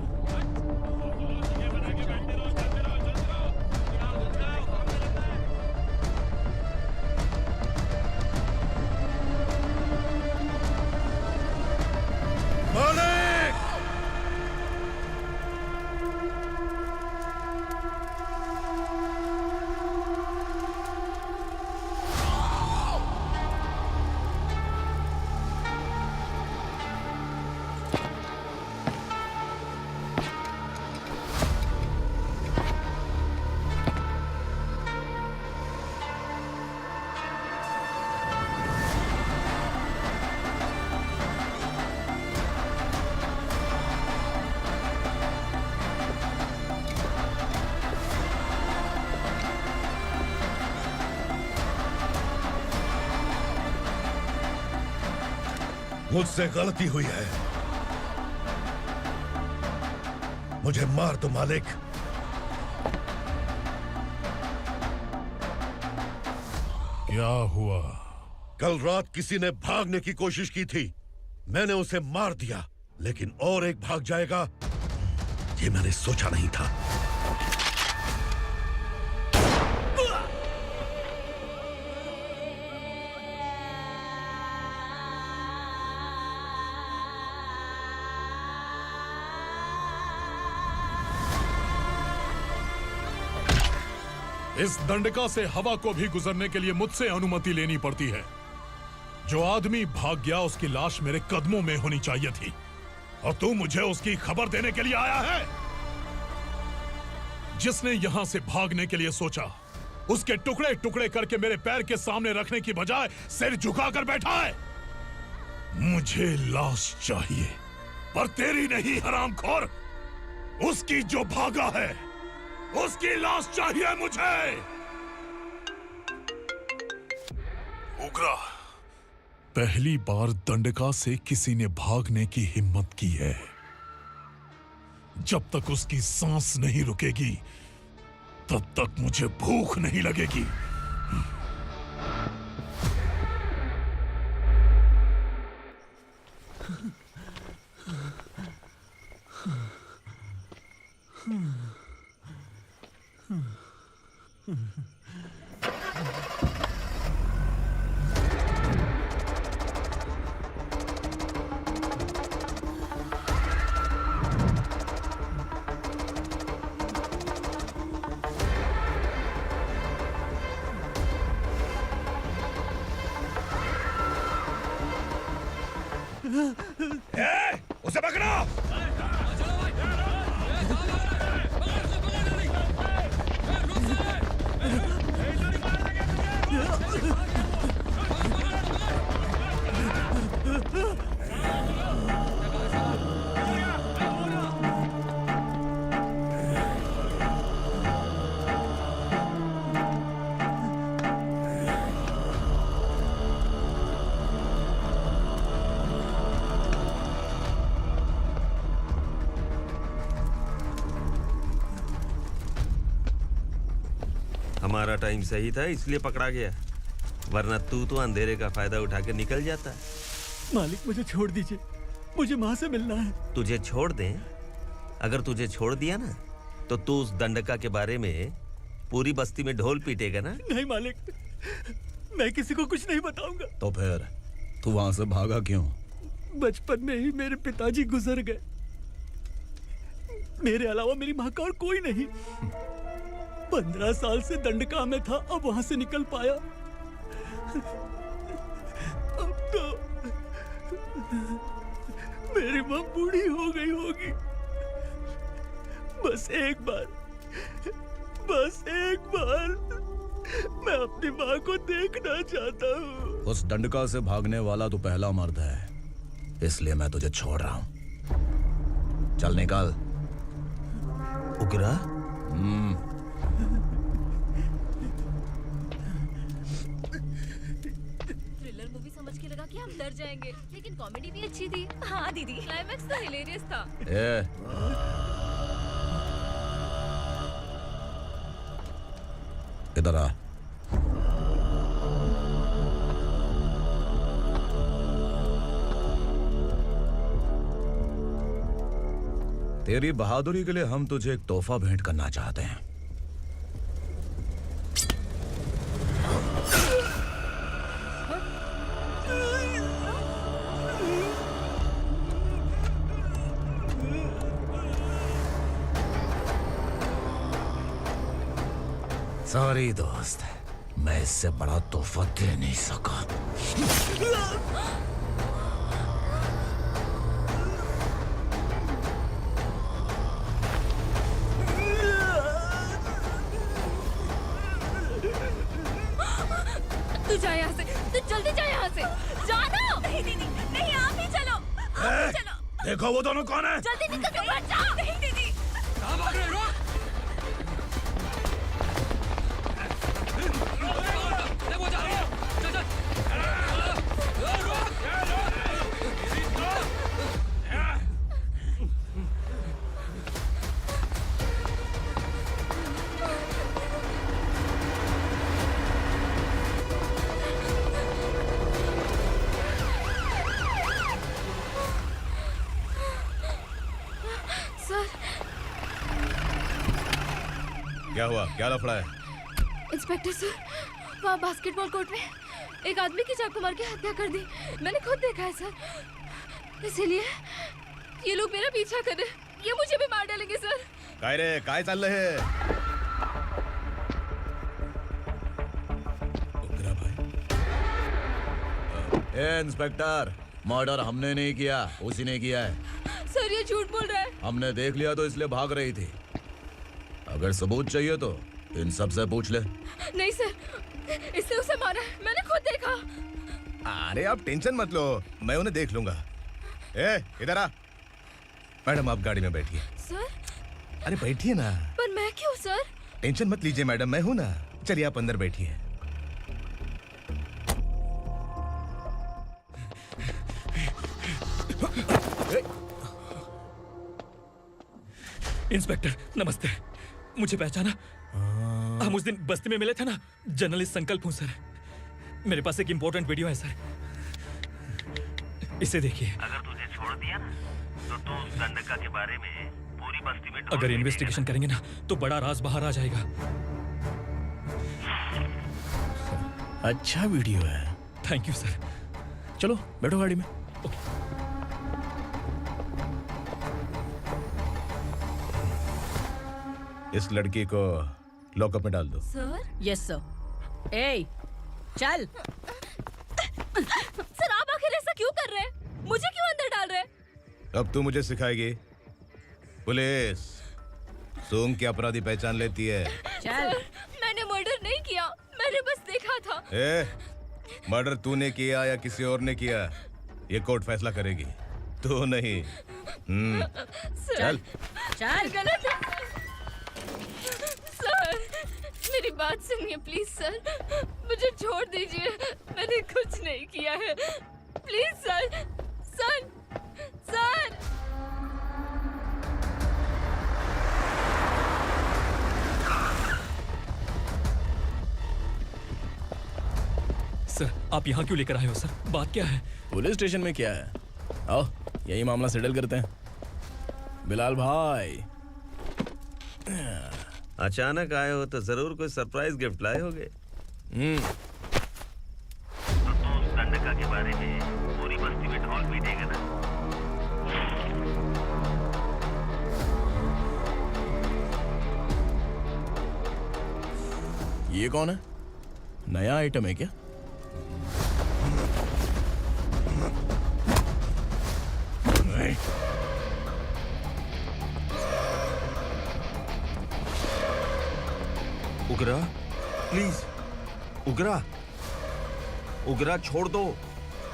मालिक! मुझसे गलती हुई है। मुझे मार दो मालिक। क्या हुआ? कल रात किसी ने भागने की कोशिश की थी। मैंने उसे मार दिया, लेकिन और एक भाग जाएगा ये मैंने सोचा नहीं था। इस दंडका से हवा को भी गुजरने के लिए मुझसे अनुमति लेनी पड़ती है। जो आदमी भाग गया उसकी लाश मेरे कदमों में होनी चाहिए थी, और तू मुझे उसकी खबर देने के लिए आया है। जिसने यहां से भागने के लिए सोचा उसके टुकड़े टुकड़े करके मेरे पैर के सामने रखने की बजाय सिर झुकाकर बैठा है। मुझे लाश चाहिए, पर तेरी नहीं हरामखोर। उसकी जो भागा है उसकी लाश चाहिए मुझे। उग्रा, पहली बार दंडका से किसी ने भागने की हिम्मत की है। जब तक उसकी सांस नहीं रुकेगी तब तक मुझे भूख नहीं लगेगी। उसे पकड़ो। हमारा टाइम सही था इसलिए पकड़ा गया, वरना तू तो अंधेरे का फायदा उठा के निकल जाता। मालिक मुझे छोड़ दीजिए, मुझे माँ से मिलना है। तुझे छोड़ दें? अगर तुझे छोड़ दिया ना तो तू उस दंडका के बारे में पूरी बस्ती में ढोल पीटेगा ना। नहीं मालिक, मैं किसी को कुछ नहीं बताऊंगा। तो फिर तू वहां से भागा क्यों? बचपन में ही मेरे पिताजी गुजर गए, मेरे अलावा मेरी माँ का और कोई नहीं। 15 साल से दंडका में था, अब वहां से निकल पाया। अब तो मेरी माँ बूढ़ी हो गई होगी। बस एक बार मैं अपनी माँ को देखना चाहता हूँ। उस दंडका से भागने वाला तो पहला मर्द है, इसलिए मैं तुझे छोड़ रहा हूँ। चल निकल। उग्रा? थ्रिलर मूवी समझ के लगा कि हम डर जाएंगे, लेकिन कॉमेडी भी अच्छी थी। हाँ दीदी, क्लाइमैक्स तो हिलेरियस था। इधर आ। तेरी बहादुरी के लिए हम तुझे एक तोहफा भेंट करना चाहते हैं। सॉरी दोस्त, मैं इससे बड़ा तोहफा दे नहीं सका। तू जा यहाँ से, तू जल्दी जा यहाँ से। जानो। नहीं दीदी, नहीं, आप ही चलो। आप ही चलो। देखो वो दोनों कौन है? जल्दी निकल के मत जाओ। नहीं दीदी। कहाँ भाग रहे हो? देखो जा रही है। चल चल। सर। क्या हुआ? क्या लफड़ा है? इंस्पेक्टर सर, वहाँ बास्केटबॉल कोर्ट में एक आदमी की चाकू मार के हत्या कर दी। मैंने खुद देखा है सर, इसीलिए ये लोग मेरा पीछा कर रहे हैं। ये मुझे भी मार डालेंगे सर। काय रे, काय चाललं हे? उग्रा भाई। ए इंस्पेक्टर, मर्डर हमने नहीं किया, उसी ने किया है। सर ये झूठ बोल रहा है। हमने देख लिया तो इसलिए भाग रही थी। अगर सबूत चाहिए तो इन सब से पूछ ले। नहीं सर, इसने उसे मारा है, मैंने खुद देखा। अरे आप टेंशन मत लो, मैं उन्हें देख लूंगा। ए, इधर आ। मैडम आप गाड़ी में बैठिए। सर? अरे बैठिए ना। पर मैं क्यों सर? टेंशन मत लीजिए मैडम, मैं हूं ना। चलिए आप अंदर बैठिए। इंस्पेक्टर नमस्ते, मुझे पहचाना? हम उस दिन बस्ती में मिले थे ना, जर्नलिस्ट संकल्प हूँ सर। मेरे पास एक इम्पोर्टेंट वीडियो है सर, इसे देखिए। अगर तुझे छोड़ दिया ना तो तू उस दंडका के बारे में पूरी बस्ती में अगर इन्वेस्टिगेशन करेंगे ना तो बड़ा राज बाहर आ जाएगा। अच्छा वीडियो है। Thank you sir. चलो बैठो गाड़ी में। इस लड़की को लॉकअप में डाल दो। सर? Yes sir. ए, चल। सर आप आखिर ऐसा क्यों कर रहे हैं? मुझे क्यों अंदर डाल रहे? अब तू मुझे सिखाएगी? पुलिस सूंघ के अपराधी पहचान लेती है। सर, मैंने मर्डर नहीं किया, मैंने बस देखा था। मर्डर तूने किया या किसी और ने किया, ये कोर्ट फैसला करेगी, तू नहीं। चल चल। गलत है। सर, मेरी बात सुनिए प्लीज सर, मुझे छोड़ दीजिए, मैंने कुछ नहीं किया है, please sir. Sir, sir. Sir, आप यहाँ क्यों लेकर आए हो सर? बात क्या है? पुलिस स्टेशन में क्या है? आओ यही मामला सेटल करते हैं। बिलाल भाई, अचानक आए हो तो जरूर कोई सरप्राइज गिफ्ट लाए होगे। तो दंडका के बारे में पूरी बस्ती में ढोल पीटेगा ना? ये कौन है? नया आइटम है क्या? उगरा, प्लीज उगरा, उगरा छोड़ दो,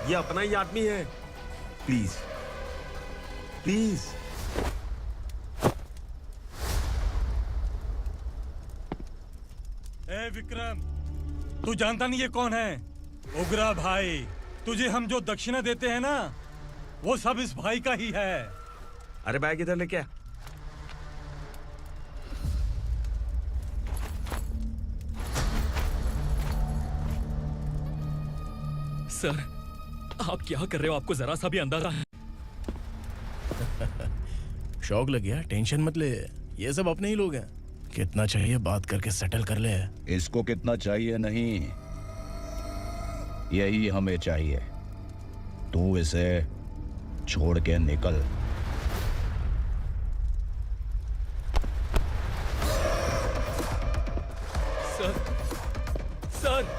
ये अपना ही आदमी है, प्लीज प्लीज। ए विक्रम, तू जानता नहीं ये कौन है? उगरा भाई, तुझे हम जो दक्षिणा देते हैं ना, वो सब इस भाई का ही है। अरे बैग इधर लेके आ। सर, आप क्या कर रहे हो? आपको जरा सा भी अंदाजा है? शौक लग गया? टेंशन मत ले, ये सब अपने ही लोग हैं। कितना चाहिए बात करके सेटल कर ले। इसको कितना चाहिए नहीं, यही हमें चाहिए। तू इसे छोड़ के निकल। सर,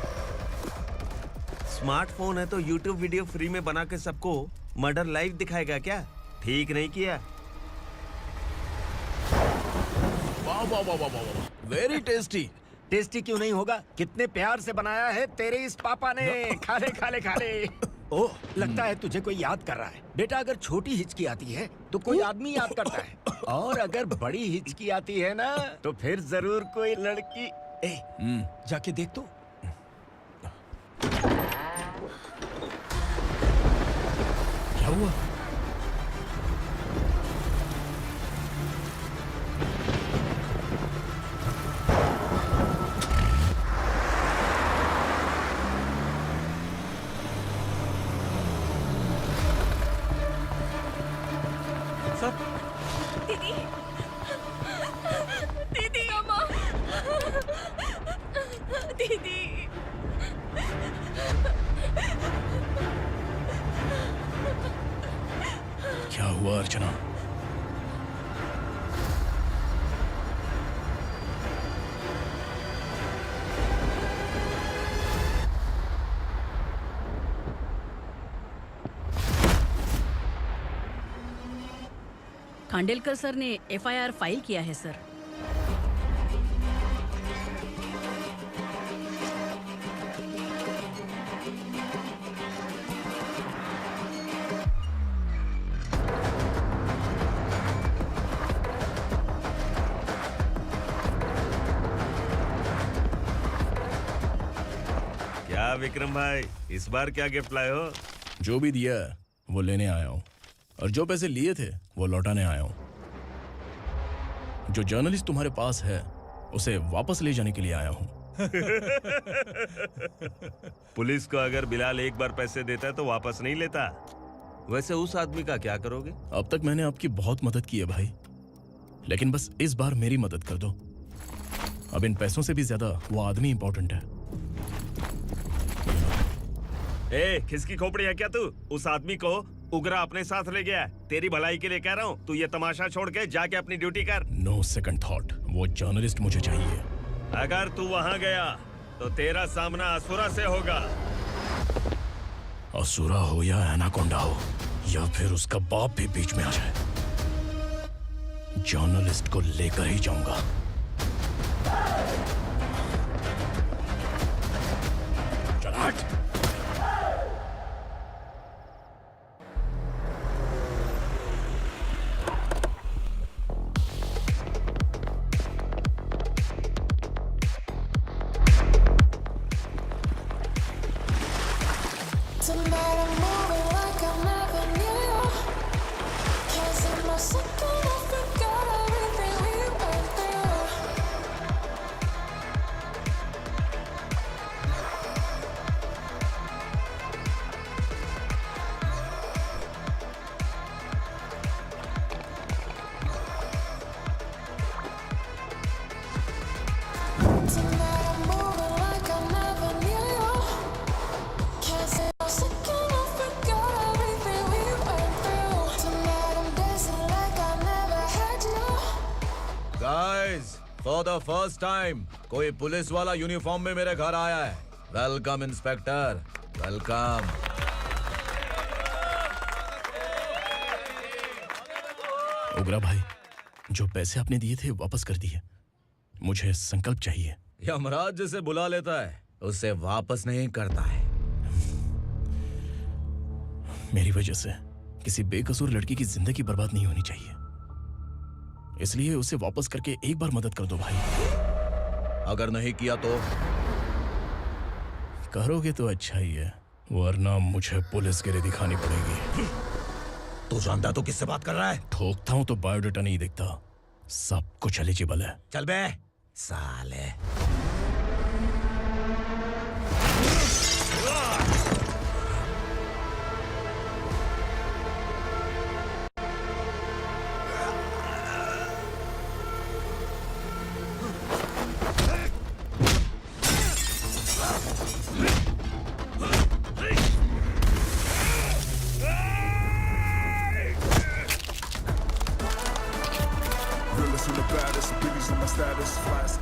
स्मार्टफोन है तो YouTube वीडियो फ्री में बना के सबको मर्डर लाइव दिखाएगा क्या? ठीक नहीं किया। वाह वाह वाह वाह वाह, वेरी टेस्टी। टेस्टी क्यों नहीं होगा? कितने प्यार से बनाया है तेरे इस पापा ने। खा ले खा ले खा ले। ओह, लगता है तुझे कोई याद कर रहा है। बेटा, अगर छोटी हिचकी आती है तो कोई आदमी याद करता है, और अगर बड़ी हिचकी आती है ना तो फिर जरूर कोई लड़की। जाके देख तो। क्या हुआ? दीदी, दीदी, अम्मा, दीदी। क्या हुआ अर्चना? खांडेलकर सर ने एफआईआर फाइल किया है सर। क्या विक्रम भाई, इस बार क्या गिफ्ट लाए हो? जो भी दिया है वो लेने आया हूँ, और जो पैसे लिए थे वो लौटाने आया हूँ। जो जर्नलिस्ट तुम्हारे पास है उसे वापस ले जाने के लिए आया हूँ। पुलिस को अगर बिलाल एक बार पैसे देता है तो वापस नहीं लेता। वैसे उस आदमी का क्या करोगे? अब तक मैंने आपकी बहुत मदद की है भाई, लेकिन बस इस बार मेरी मदद कर दो। अब इन पैसों से भी ज्यादा वो आदमी इंपॉर्टेंट है। ए, किसकी खोपड़ी है क्या तू? उस आदमी को उगरा अपने साथ ले गया है। तेरी भलाई के लिए कह रहा हूँ, तू ये तमाशा छोड़ के जाके अपनी ड्यूटी कर। नो सेकंड थॉट, वो जर्नलिस्ट मुझे चाहिए। अगर तू वहाँ गया तो तेरा सामना असुरा से होगा। असुरा हो या एनाकोंडा हो, या फिर उसका बाप भी बीच में आ जाए, जर्नलिस्ट को लेकर ही जाऊंगा। चल हट। फॉर द फर्स्ट टाइम कोई पुलिस वाला यूनिफॉर्म में मेरे घर आया है। Welcome inspector, welcome. उग्रा भाई, जो पैसे आपने दिए थे वापस कर दिए। मुझे संकल्प चाहिए। यमराज जिसे बुला लेता है उसे वापस नहीं करता है। मेरी वजह से किसी बेकसूर लड़की की जिंदगी बर्बाद नहीं होनी चाहिए, इसलिए उसे वापस करके एक बार मदद कर दो भाई। अगर नहीं किया तो? करोगे तो अच्छा ही है, वरना मुझे पुलिसगिरी दिखानी पड़ेगी। तू जानता तो किससे बात कर रहा है? ठोकता हूं तो बायोडाटा नहीं दिखता, सब कुछ एलिजिबल है। चल बे साले। Realest and the baddest, biggies on my status, flash.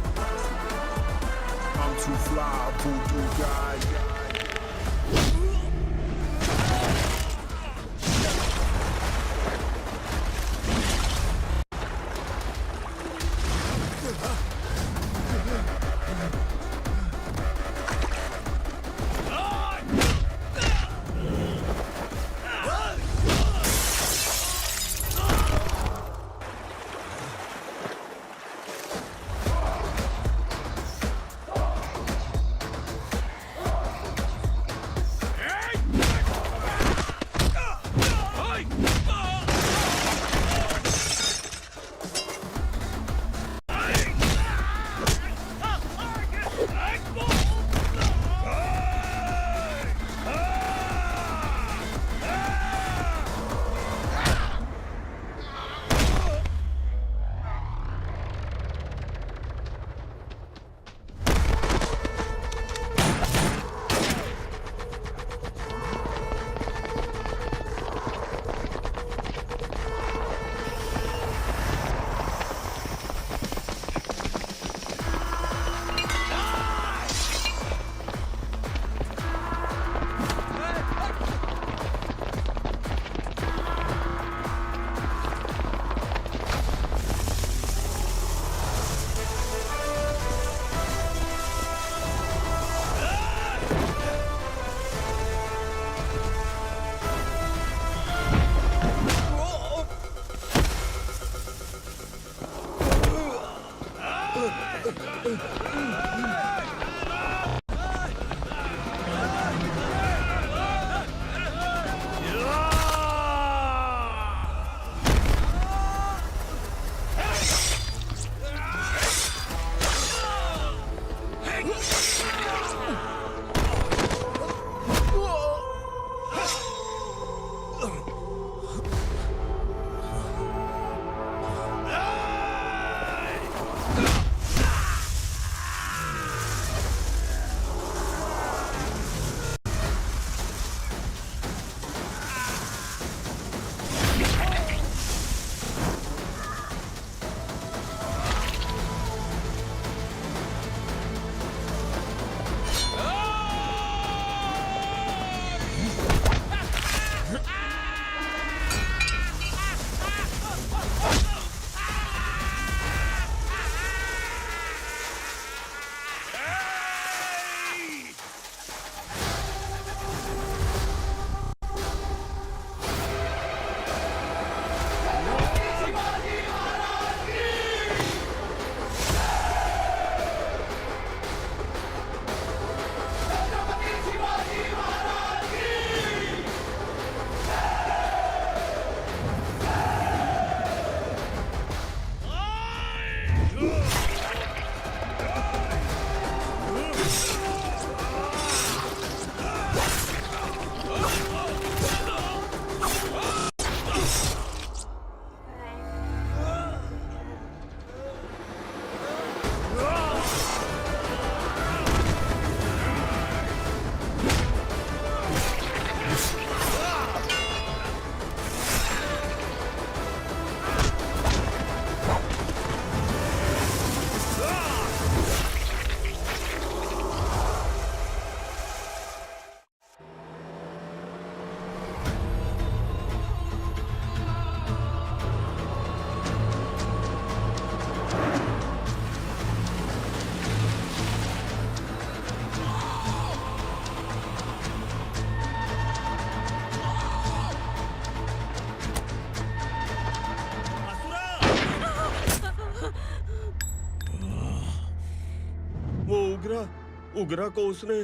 उग्रा को उसने।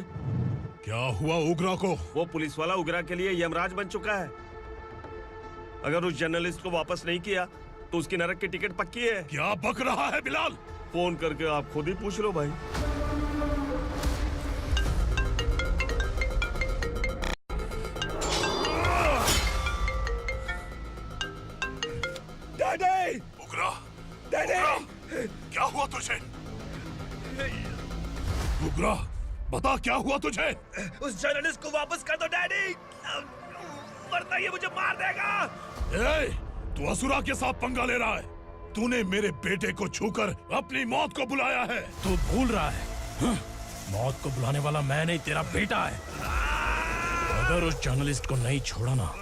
क्या हुआ उग्रा को? वो पुलिस वाला उग्रा के लिए यमराज बन चुका है। अगर उस जर्नलिस्ट को वापस नहीं किया तो उसकी नरक की टिकट पक्की है। क्या बक रहा है बिलाल? फोन करके आप खुद ही पूछ लो भाई। डैडी! उग्रा! डैडी! क्या हुआ तुझे? उग्रा, बता क्या हुआ तुझे? उस जर्नलिस्ट को वापस कर दो डैडी, वरना ये मुझे मार देगा। ए, तू असुरा के साथ पंगा ले रहा है। तूने मेरे बेटे को छूकर अपनी मौत को बुलाया है। तू भूल रहा है, मौत को बुलाने वाला मैं नहीं, तेरा बेटा है। अगर उस जर्नलिस्ट को नहीं छोड़ा ना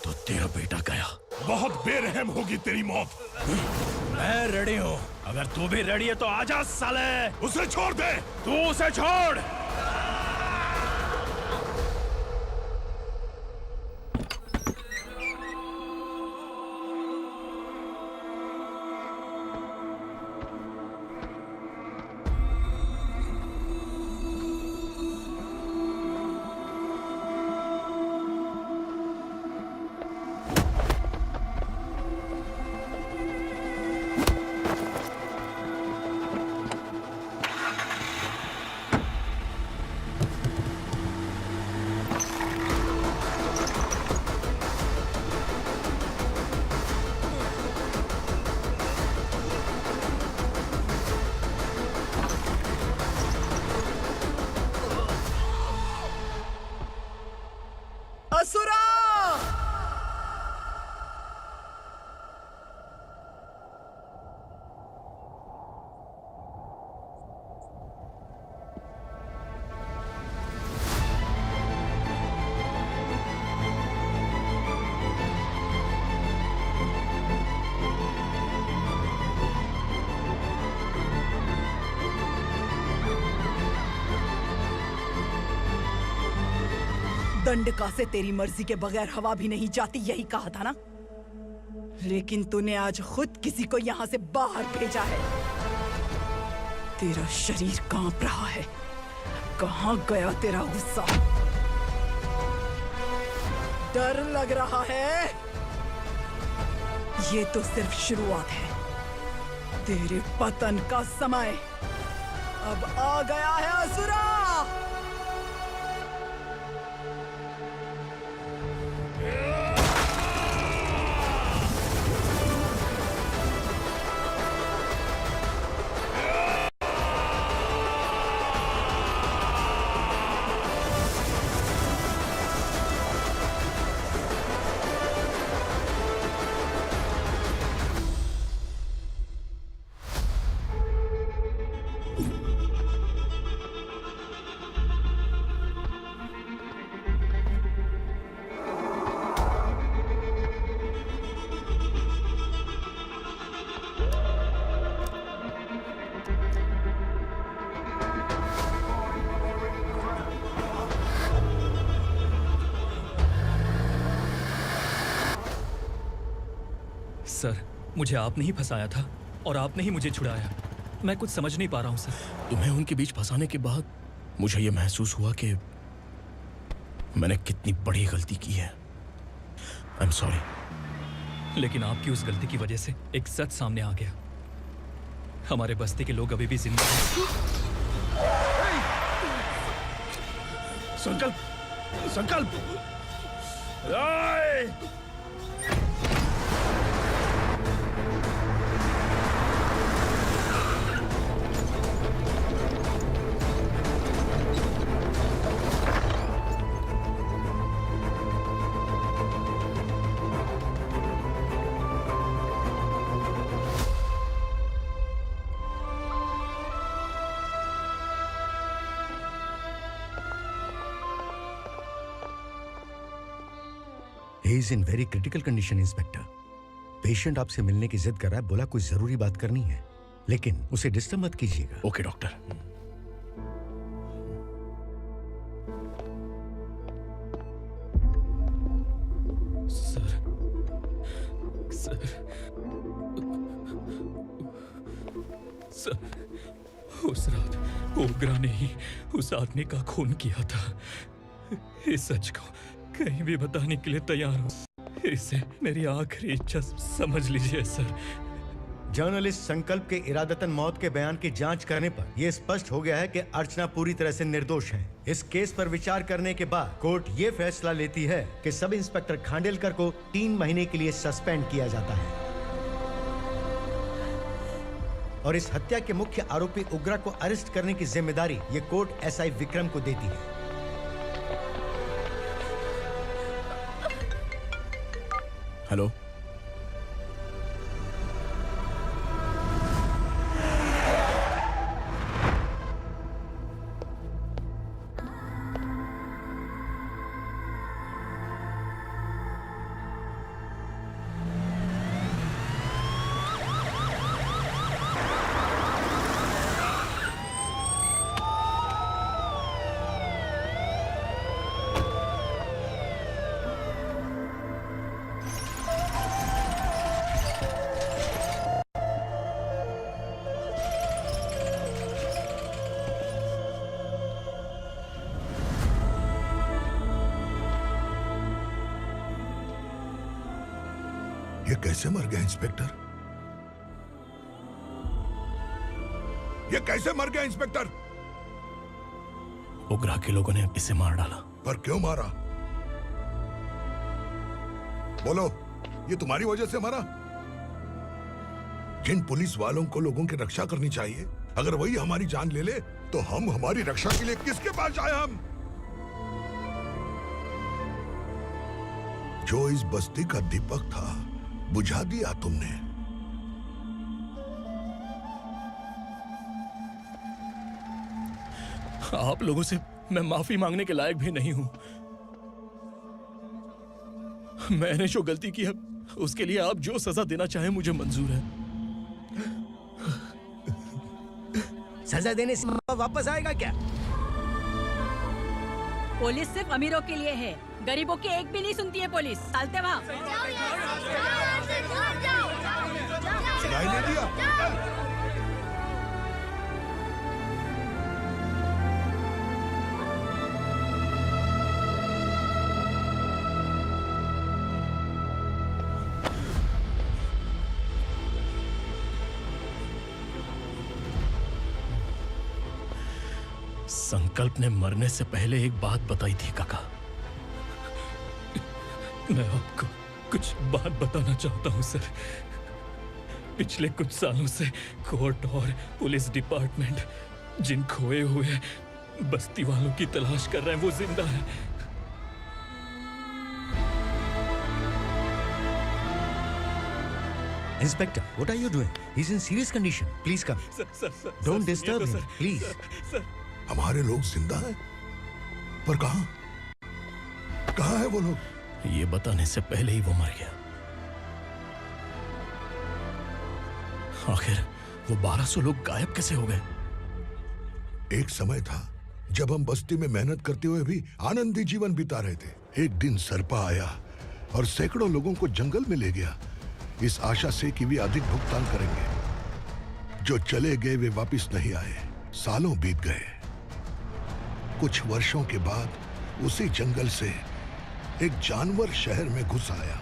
तो तेरा बेटा गया। बहुत बेरहम होगी तेरी मौत। मैं रेडी हूँ, अगर तू भी रेडी है तो आजा साले। उसे छोड़ दे। तू उसे छोड़। असुरा! दंडका से तेरी मर्जी के बगैर हवा भी नहीं जाती, यही कहा था ना? लेकिन तूने आज खुद किसी को यहाँ से बाहर भेजा है। तेरा शरीर कांप रहा है। कहाँ गया तेरा गुस्सा? डर लग रहा है? ये तो सिर्फ शुरुआत है। तेरे पतन का समय अब आ गया है असुरा। सर, मुझे आपने ही फंसाया था और आपने ही मुझे छुड़ाया। मैं कुछ समझ नहीं पा रहा हूँ सर। तुम्हें उनके बीच फंसाने के बाद मुझे यह महसूस हुआ कि मैंने कितनी बड़ी गलती की है। I am sorry. लेकिन आपकी उस गलती की वजह से एक सच सामने आ गया। हमारे बस्ती के लोग अभी भी जिंदा हैं। संकल्प, संकल्प! He is in very critical condition, inspector. Patient आपसे मिलने की जिद कर रहा है, बोला कुछ जरूरी बात करनी है, लेकिन उसे डिस्टर्ब मत कीजिएगा। Okay doctor. Sir, sir, sir, उस रात ओग्रा ने ही उस आदमी का खून किया था। इस सच को कहीं भी बताने के लिए तैयार हूँ। इसे मेरी आखिरी इच्छा समझ लीजिए सर। जर्नलिस्ट संकल्प के इरादतन मौत के बयान की जांच करने पर यह स्पष्ट हो गया है कि अर्चना पूरी तरह से निर्दोष है। इस केस पर विचार करने के बाद कोर्ट ये फैसला लेती है कि सब इंस्पेक्टर खांडेलकर को 3 महीने के लिए सस्पेंड किया जाता है और इस हत्या के मुख्य आरोपी उग्रा को अरेस्ट करने की जिम्मेदारी ये कोर्ट एसआई विक्रम को देती है। हेलो, ये कैसे मर गया इंस्पेक्टर? ये कैसे मर गया इंस्पेक्टर? उग्रा के लोगों ने इसे मार डाला। पर क्यों मारा? बोलो, ये तुम्हारी वजह से मरा? जिन पुलिस वालों को लोगों की रक्षा करनी चाहिए, अगर वही हमारी जान ले ले तो हम हमारी रक्षा के लिए किसके पास जाए? हम जो इस बस्ती का दीपक था बुझा दिया तुमने। आप लोगों से मैं माफी मांगने के लायक भी नहीं हूं। मैंने जो गलती की है उसके लिए आप जो सजा देना चाहें मुझे मंजूर है। सजा देने से वापस आएगा क्या? पुलिस सिर्फ अमीरों के लिए है, गरीबों की एक भी नहीं सुनती है पुलिस। चलते वहाँ। सुनाई नहीं दिया? संकल्प ने मरने से पहले एक बात बताई थी काका। मैं आपको कुछ बात बताना चाहता हूं सर। पिछले कुछ सालों से कोर्ट और पुलिस डिपार्टमेंट जिन खोए हुए बस्ती वालों की तलाश कर रहे हैं वो जिंदा है। Inspector, what are you doing? He's in serious condition. Please come. Sir, Don't disturb him, please. हमारे लोग जिंदा हैं? पर कहां? कहां है वो लोग? ये बताने से पहले ही वो मर गया। आखिर वो 1200 लोग गायब कैसे हो गए? एक समय था जब हम बस्ती में मेहनत करते हुए भी आनंदी जीवन बिता रहे थे। एक दिन सरपा आया और सैकड़ों लोगों को जंगल में ले गया, इस आशा से कि वे अधिक भुगतान करेंगे। जो चले गए वे वापस नहीं आए। सालों बीत गए। कुछ वर्षों के बाद उसी जंगल से एक जानवर शहर में घुस आया।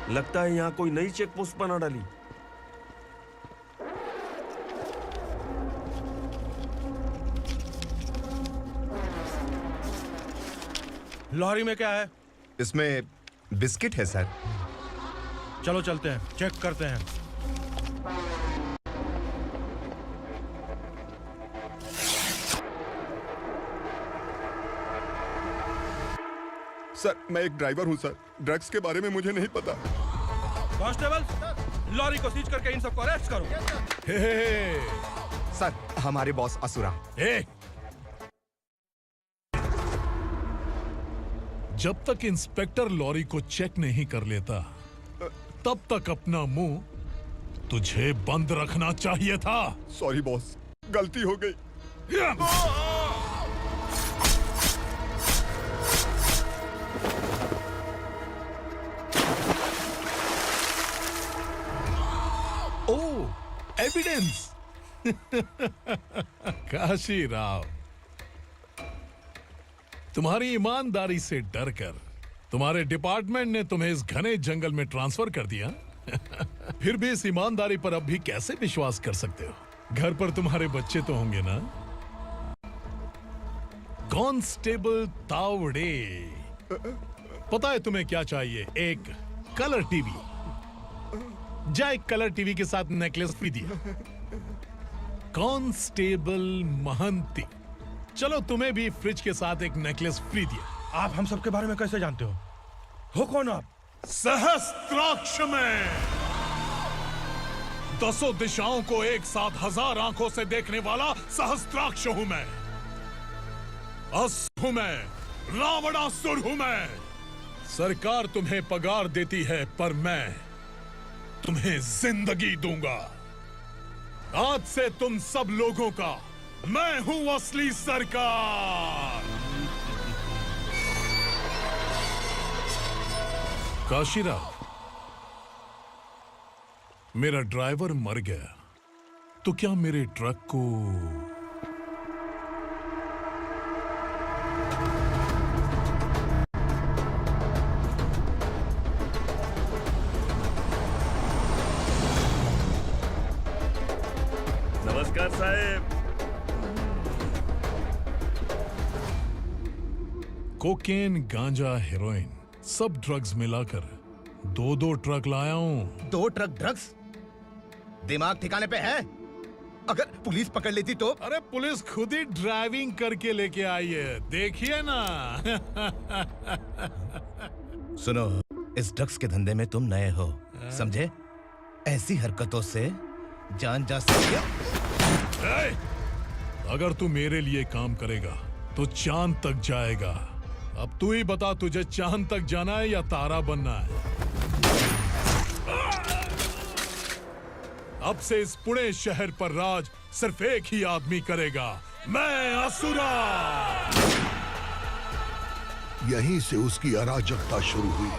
लगता है यहाँ कोई नई चेक पोस्ट बना डाली। लॉरी में क्या है? इसमें बिस्किट है सर। चलो चलते हैं, चेक करते हैं। सर मैं एक ड्राइवर हूं सर, ड्रग्स के बारे में मुझे नहीं पता। कांस्टेबल, लॉरी को सीज करके इन सबको अरेस्ट करो। सर हमारे बॉस असुरा। जब तक इंस्पेक्टर लॉरी को चेक नहीं कर लेता तब तक अपना मुंह तुझे बंद रखना चाहिए था। सॉरी बॉस, गलती हो गई। एविडेंस। काशी राव, तुम्हारी ईमानदारी से डरकर तुम्हारे डिपार्टमेंट ने तुम्हें इस घने जंगल में ट्रांसफर कर दिया। फिर भी इस ईमानदारी पर अब भी कैसे विश्वास कर सकते हो? घर पर तुम्हारे बच्चे तो होंगे ना? कांस्टेबल तावड़े, पता है तुम्हें क्या चाहिए? एक कलर टीवी। जा एक कलर टीवी के साथ नेकलेस भी दिया। कांस्टेबल महंती, चलो तुम्हें भी फ्रिज के साथ एक नेकलेस फ्री दिया। आप हम सबके बारे में कैसे जानते हो कौन आप? सहस्त्राक्ष में 10 दिशाओं को एक साथ 1000 आंखों से देखने वाला सहस्त्राक्ष हूं मैं। असुर हूं मैं, रावणासुर हूं मैं। सरकार तुम्हें पगार देती है, पर मैं तुम्हें जिंदगी दूंगा। आज से तुम सब लोगों का मैं हूं असली सरकार। काशीराव, मेरा ड्राइवर मर गया तो क्या मेरे ट्रक को नमस्कार साहब। कोकेन, गांजा, हेरोइन, सब ड्रग्स मिलाकर 2 ट्रक लाया हूं। 2 ट्रक ड्रग्स? दिमाग ठिकाने पे है? अगर पुलिस पकड़ लेती तो? अरे पुलिस खुद ही ड्राइविंग करके लेके आई है, देखिए ना। सुनो, इस ड्रग्स के धंधे में तुम नए हो, समझे? ऐसी हरकतों से जान जा सकती है। अगर तू मेरे लिए काम करेगा तो चांद तक जाएगा। अब तू ही बता, तुझे चांद तक जाना है या तारा बनना है? अब से इस पुणे शहर पर राज सिर्फ एक ही आदमी करेगा, मैं असुरा। यहीं से उसकी अराजकता शुरू हुई।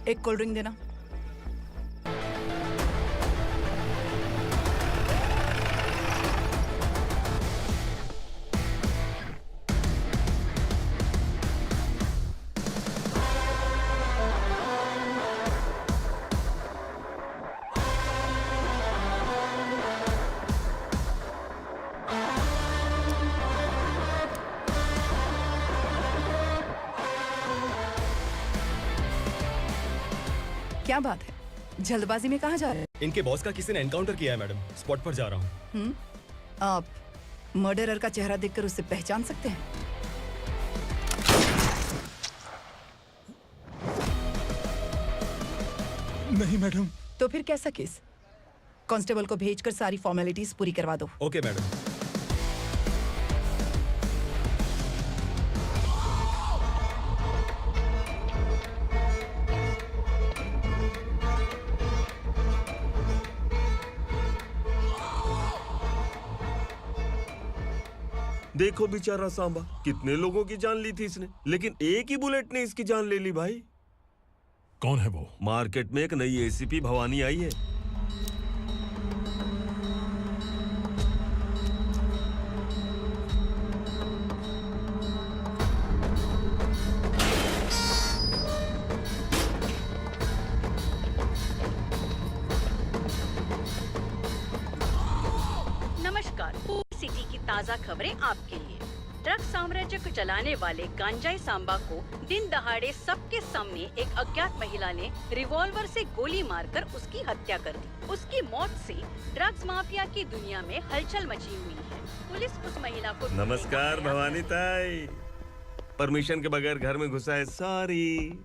एक कोल्ड ड्रिंक देना। क्या बात है, जल्दबाजी में कहाँ जा रहे हैं? इनके बॉस का किसी ने एनकाउंटर किया है मैडम, स्पॉट पर जा रहा हूँ। आप मर्डरर का चेहरा देखकर उससे पहचान सकते हैं? नहीं मैडम। तो फिर कैसा केस? कांस्टेबल को भेजकर सारी फॉर्मेलिटीज पूरी करवा दो। Okay madam. देखो बेचारा सांबा, कितने लोगों की जान ली थी इसने, लेकिन एक ही बुलेट ने इसकी जान ले ली भाई। कौन है वो? मार्केट में एक नई एसीपी भवानी आई है। नमस्कार, सिटी की ताज़ा खबरें आपके लिए। ड्रग साम्राज्य को चलाने वाले गांजाई सांबा को दिन दहाड़े सबके सामने एक अज्ञात महिला ने रिवॉल्वर से गोली मारकर उसकी हत्या कर दी। उसकी मौत से ड्रग्स माफिया की दुनिया में हलचल मची हुई है। पुलिस उस महिला को नमस्कार भवानी ताई, परमिशन के बगैर घर में घुसा है, सॉरी।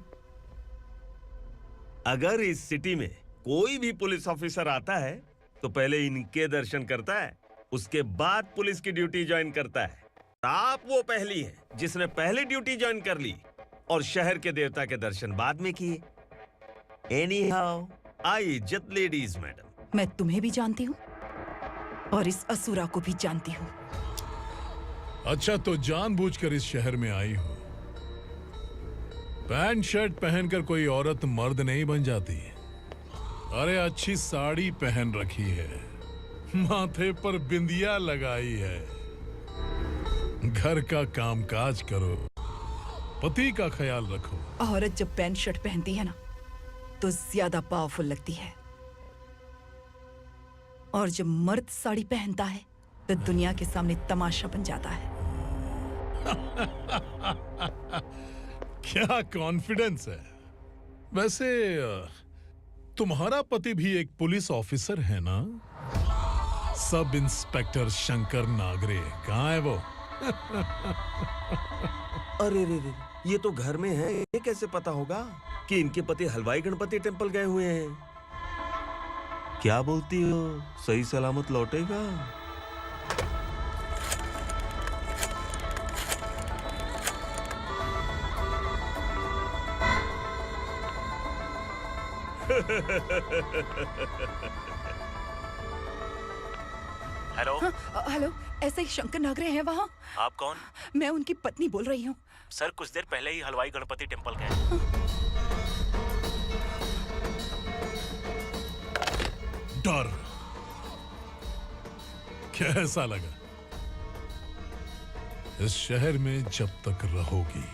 अगर इस सिटी में कोई भी पुलिस ऑफिसर आता है तो पहले इनके दर्शन करता है, उसके बाद पुलिस की ड्यूटी ज्वाइन करता है। आप वो पहली हैं जिसने पहले ड्यूटी ज्वाइन कर ली और शहर के देवता के दर्शन बाद में किए। Anyhow, आई इज्जत लेडीज मैडम। मैं तुम्हें भी जानती हूँ और इस असुरा को भी जानती हूँ। अच्छा, तो जानबूझकर इस शहर में आई हो। पैंट शर्ट पहनकर कोई औरत मर्द नहीं बन जाती। अरे अच्छी साड़ी पहन रखी है, माथे पर बिंदिया लगाई है, घर का कामकाज करो, पति का ख्याल रखो। औरत जब पैंट शर्ट पहनती है ना तो ज्यादा पावरफुल लगती है, और जब मर्द साड़ी पहनता है तो दुनिया के सामने तमाशा बन जाता है। क्या कॉन्फिडेंस है। वैसे तुम्हारा पति भी एक पुलिस ऑफिसर है ना? सब इंस्पेक्टर शंकर नागरे, कहाँ है वो? अरे रे रे, ये तो घर में है, ये कैसे पता होगा कि इनके पति हलवाई गणपति टेम्पल गए हुए हैं? क्या बोलती हो, सही सलामत लौटेगा? हेलो। हेलो, ऐसे ही शंकर नागरे हैं वहाँ? आप कौन? मैं उनकी पत्नी बोल रही हूँ। सर कुछ देर पहले ही हलवाई गणपति टेम्पल गए। डर कैसा लगा? इस शहर में जब तक रहोगी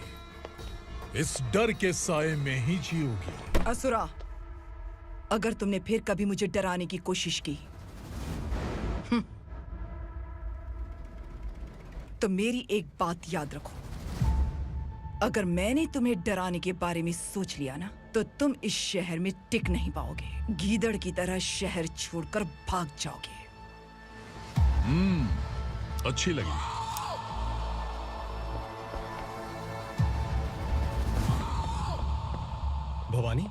इस डर के साए में ही जियोगी। असुरा, अगर तुमने फिर कभी मुझे डराने की कोशिश की तो मेरी एक बात याद रखो, अगर मैंने तुम्हें डराने के बारे में सोच लिया ना तो तुम इस शहर में टिक नहीं पाओगे। गीदड़ की तरह शहर छोड़कर भाग जाओगे। अच्छी लगी। भवानी,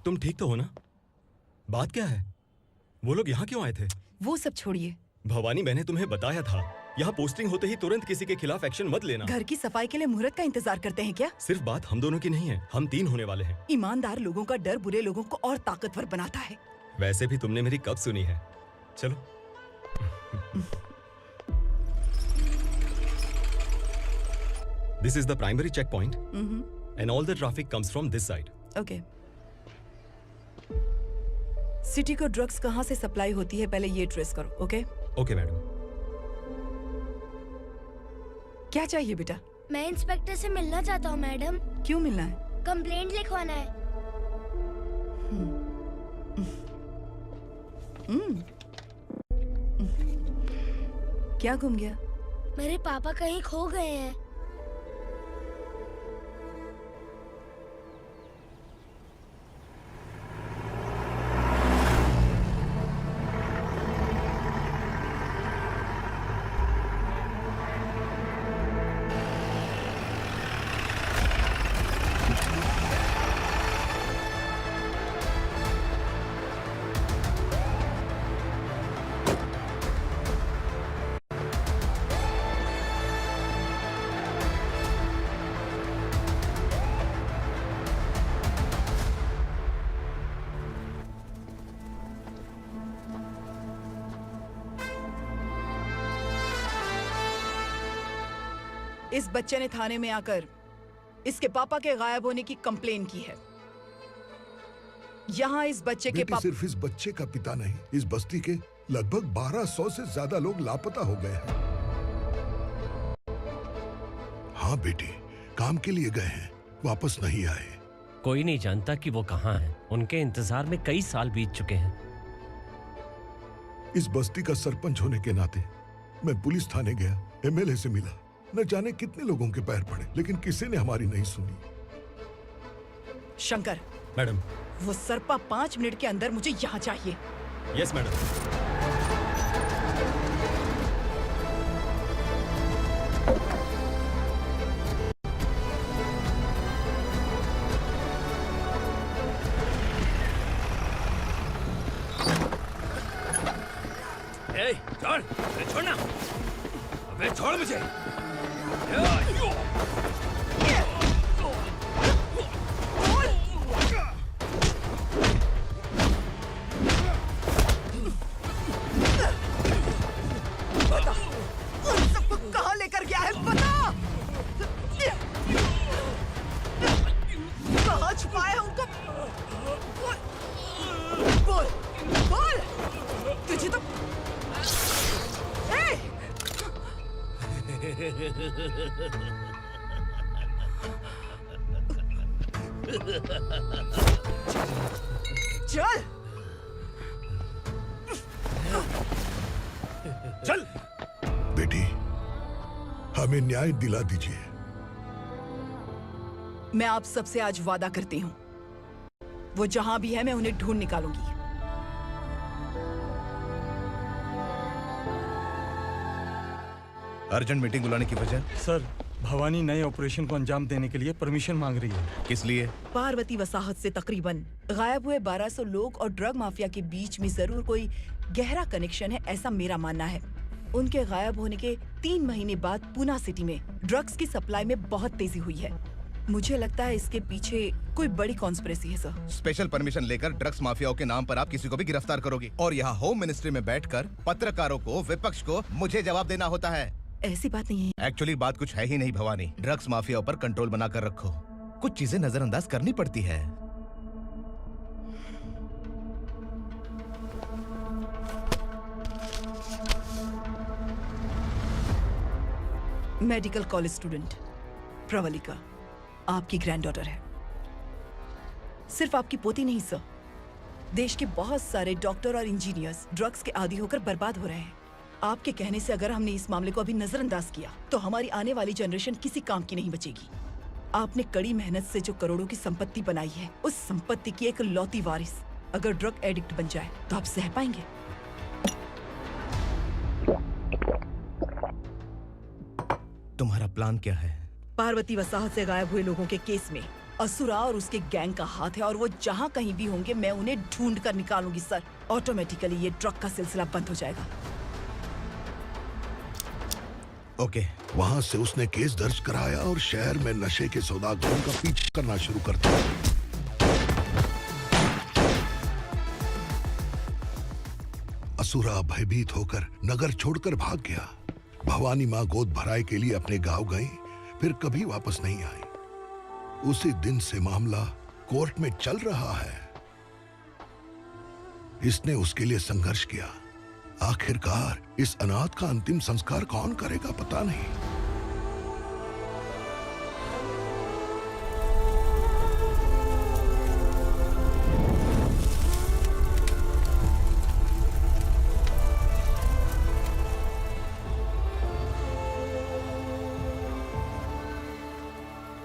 तुम ठीक तो हो ना? बात क्या है? वो लोग यहाँ क्यों आए थे? वो सब छोड़िए। भवानी, मैंने तुम्हें बताया था, यहाँ पोस्टिंग होते ही तुरंत किसी के खिलाफ एक्शन मत लेना। घर की सफाई के लिए मुहूर्त का इंतजार करते हैं क्या? सिर्फ बात हम दोनों की नहीं है, हम 3 होने वाले हैं। ईमानदार लोगों का डर बुरे लोगों को और ताकतवर बनाता है। वैसे भी तुमने मेरी कब सुनी है। चलो। This is the primary checkpoint, and all the traffic comes from this side. Okay. City को ड्रग्स कहाँ से सप्लाई होती है पहले ये ट्रेस करो, ओके? Okay madam. क्या चाहिए बेटा? मैं इंस्पेक्टर से मिलना चाहता हूँ मैडम। क्यों मिलना है? कंप्लेंट लिखवाना है। क्या घूम गया? मेरे पापा कहीं खो गए हैं। इस बच्चे ने थाने में आकर इसके पापा के गायब होने की कंप्लेन की है। यहाँ इस बच्चे के पापा सिर्फ इस बच्चे का पिता नहीं, इस बस्ती के लगभग 1200 से ज्यादा लोग लापता हो गए हैं। हाँ बेटी, काम के लिए गए हैं, वापस नहीं आए। कोई नहीं जानता कि वो कहाँ हैं। उनके इंतजार में कई साल बीत चुके हैं। इस बस्ती का सरपंच होने के नाते मैं पुलिस थाने गया, एमएलए से मिला, न जाने कितने लोगों के पैर पड़े, लेकिन किसी ने हमारी नहीं सुनी। शंकर, मैडम, वो सरपा 5 मिनट के अंदर मुझे यहाँ चाहिए। Yes madam. छोड़, छोड़ना, अबे छोड़ मुझे। चल चल बेटी, हमें न्याय दिला दीजिए। मैं आप सबसे आज वादा करती हूँ, वो जहां भी है मैं उन्हें ढूंढ निकालूंगी। अर्जेंट मीटिंग बुलाने की वजह? सर, भवानी नए ऑपरेशन को अंजाम देने के लिए परमिशन मांग रही है। किस लिए? पार्वती वसाहत से तकरीबन गायब हुए 1200 लोग और ड्रग माफिया के बीच में जरूर कोई गहरा कनेक्शन है, ऐसा मेरा मानना है। उनके गायब होने के 3 महीने बाद पूना सिटी में ड्रग्स की सप्लाई में बहुत तेजी हुई है। मुझे लगता है इसके पीछे कोई बड़ी कॉन्स्पिरेसी है सर। स्पेशल परमिशन लेकर ड्रग्स माफियाओं के नाम पर आप किसी को भी गिरफ्तार करोगे और यहाँ होम मिनिस्ट्री में बैठकर पत्रकारों को, विपक्ष को मुझे जवाब देना होता है। ऐसी बात नहीं है। एक्चुअली बात कुछ है ही नहीं भवानी। ड्रग्स माफियाओं पर कंट्रोल बनाकर रखो, कुछ चीजें नजरअंदाज करनी पड़ती है। मेडिकल कॉलेज स्टूडेंट प्रवलिका आपकी ग्रैंडडॉटर है। सिर्फ आपकी पोती नहीं सर, देश के बहुत सारे डॉक्टर और इंजीनियर्स ड्रग्स के आदी होकर बर्बाद हो रहे हैं। आपके कहने से अगर हमने इस मामले को अभी नजरअंदाज किया तो हमारी आने वाली जनरेशन किसी काम की नहीं बचेगी। आपने कड़ी मेहनत से जो करोड़ों की संपत्ति बनाई है, उस संपत्ति की एक लौती वारिस अगर ड्रग एडिक्ट बन जाए तो आप सह पाएंगे? तुम्हारा प्लान क्या है? पार्वती वसाहत से गायब हुए लोगों के केस में असुरा और उसके गैंग का हाथ है और वो जहाँ कहीं भी होंगे मैं उन्हें ढूंढ कर निकालूंगी सर। ऑटोमेटिकली ये ड्रग का सिलसिला बंद हो जाएगा। ओके। वहाँ से उसने केस दर्ज कराया और शहर में नशे के सौदागरों का पीछा करना शुरू कर दिया। असुरा भयभीत होकर नगर छोड़कर भाग गया। भवानी माँ गोद भराई के लिए अपने गांव गई, फिर कभी वापस नहीं आई। उसी दिन से मामला कोर्ट में चल रहा है। इसने उसके लिए संघर्ष किया। आखिरकार इस अनाथ का अंतिम संस्कार कौन करेगा पता नहीं।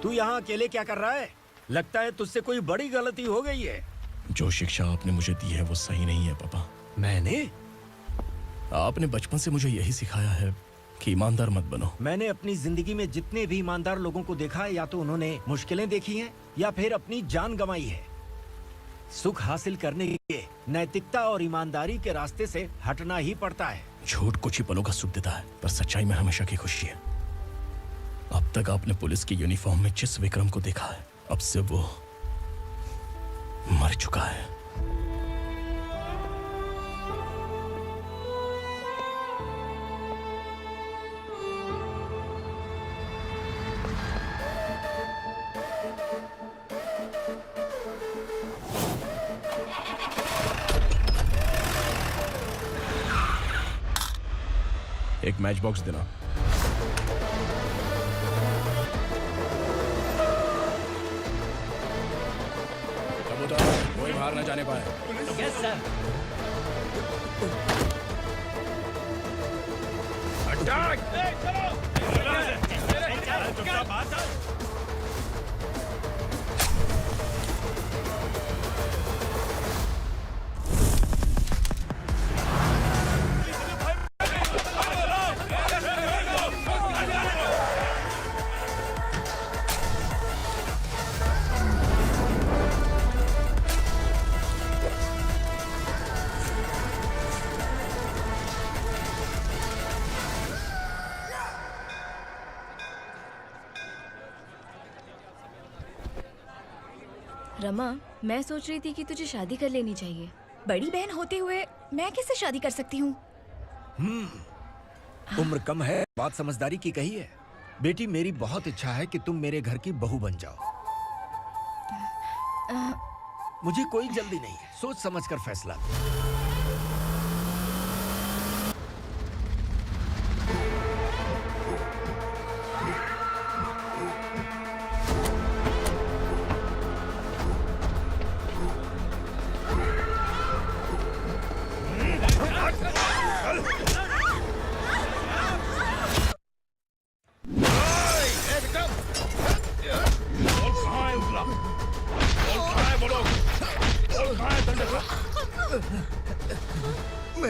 तू यहाँ अकेले क्या कर रहा है? लगता है तुझसे कोई बड़ी गलती हो गई है। जो शिक्षा आपने मुझे दी है वो सही नहीं है पापा। मैंने? आपने बचपन से मुझे यही सिखाया है कि ईमानदार मत बनो। मैंने अपनी जिंदगी में जितने भी ईमानदार लोगों को देखा है, या तो उन्होंने मुश्किलें देखी हैं या फिर अपनी जान गंवाई है। सुख हासिल करने के लिए नैतिकता और ईमानदारी के रास्ते से हटना ही पड़ता है। झूठ कुछ ही पलों का सुख देता है, पर सच्चाई में हमेशा की खुशी है। अब तक आपने पुलिस की यूनिफॉर्म में जिस विक्रम को देखा है, अब से वो मर चुका है। एक मैच बॉक्स देना। कोई बाहर न जाने पाए। Yes sir. अटैक! रमा, मैं सोच रही थी कि तुझे शादी कर लेनी चाहिए। बड़ी बहन होते हुए मैं कैसे शादी कर सकती हूँ? उम्र कम है, बात समझदारी की कही है। बेटी, मेरी बहुत इच्छा है कि तुम मेरे घर की बहू बन जाओ। मुझे कोई जल्दी नहीं है, सोच समझ कर फैसला लो।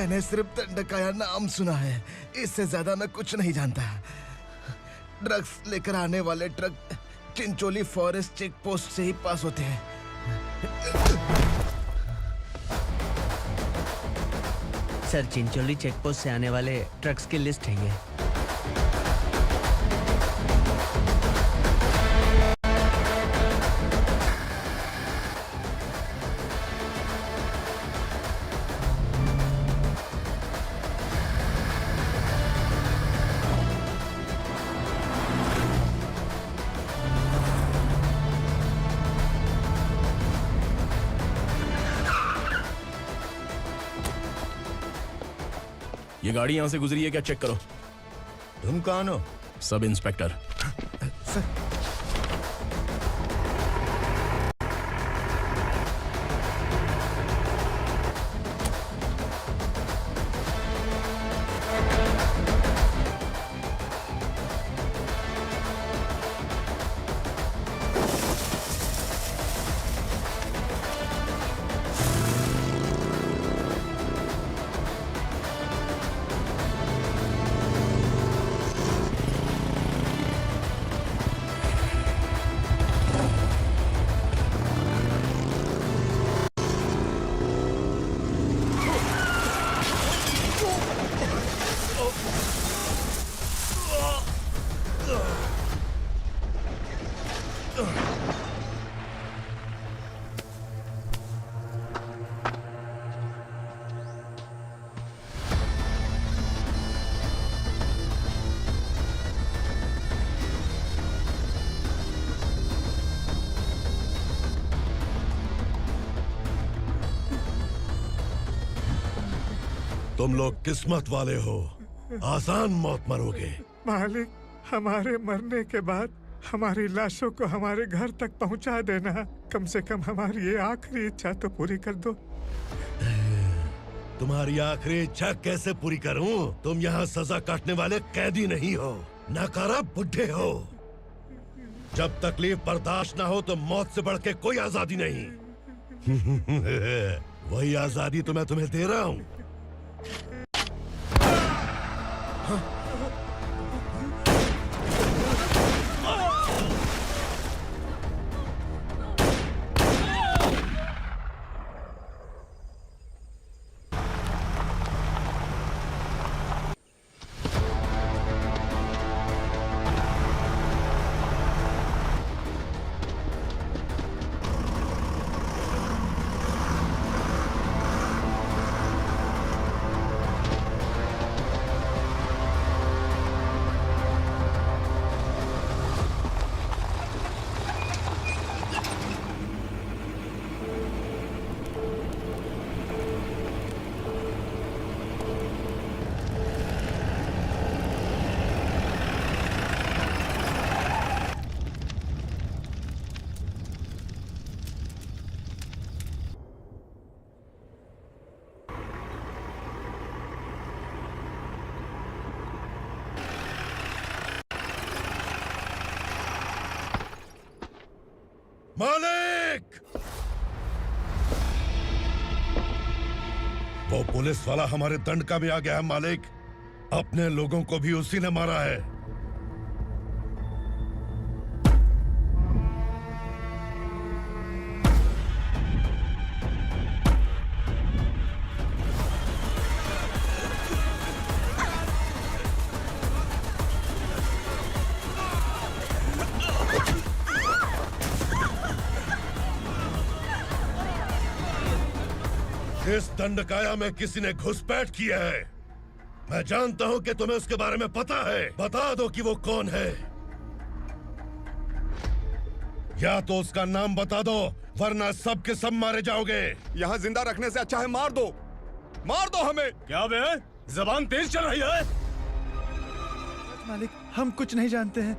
मैंने सिर्फ दंडकाया नाम सुना है, इससे ज्यादा मैं कुछ नहीं जानता। ड्रग्स लेकर आने वाले truck Chincholi forest check post से ही पास होते हैं। सर, चिंचोली चेक पोस्ट से आने वाले ट्रक्स की लिस्ट है ये। ये गाड़ी यहां से गुजरी है क्या, चेक करो। तुम कौन हो? Sub inspector. तुम लोग किस्मत वाले हो, आसान मौत मरोगे। मालिक, हमारे मरने के बाद हमारी लाशों को हमारे घर तक पहुंचा देना। कम से कम हमारी ये आखिरी इच्छा तो पूरी कर दो। तुम्हारी आखिरी इच्छा कैसे पूरी करूं? तुम यहाँ सजा काटने वाले कैदी नहीं हो, नकारा बुड्ढे हो। जब तकलीफ बर्दाश्त ना हो तो मौत से बढ़ के कोई आजादी नहीं। वही आजादी तो मैं तुम्हें दे रहा हूँ। मालिक! वो पुलिस वाला हमारे दंडका में आ गया है मालिक। अपने लोगों को भी उसी ने मारा है। इस दंडकाया में किसी ने घुसपैठ किया है। मैं जानता हूं कि तुम्हें उसके बारे में पता है। बता दो कि वो कौन है। या तो उसका नाम बता दो, वरना सब के सब मारे जाओगे। यहाँ जिंदा रखने से अच्छा है मार दो हमें। क्या बे? जबान तेज चल रही है। मालिक, हम कुछ नहीं जानते हैं।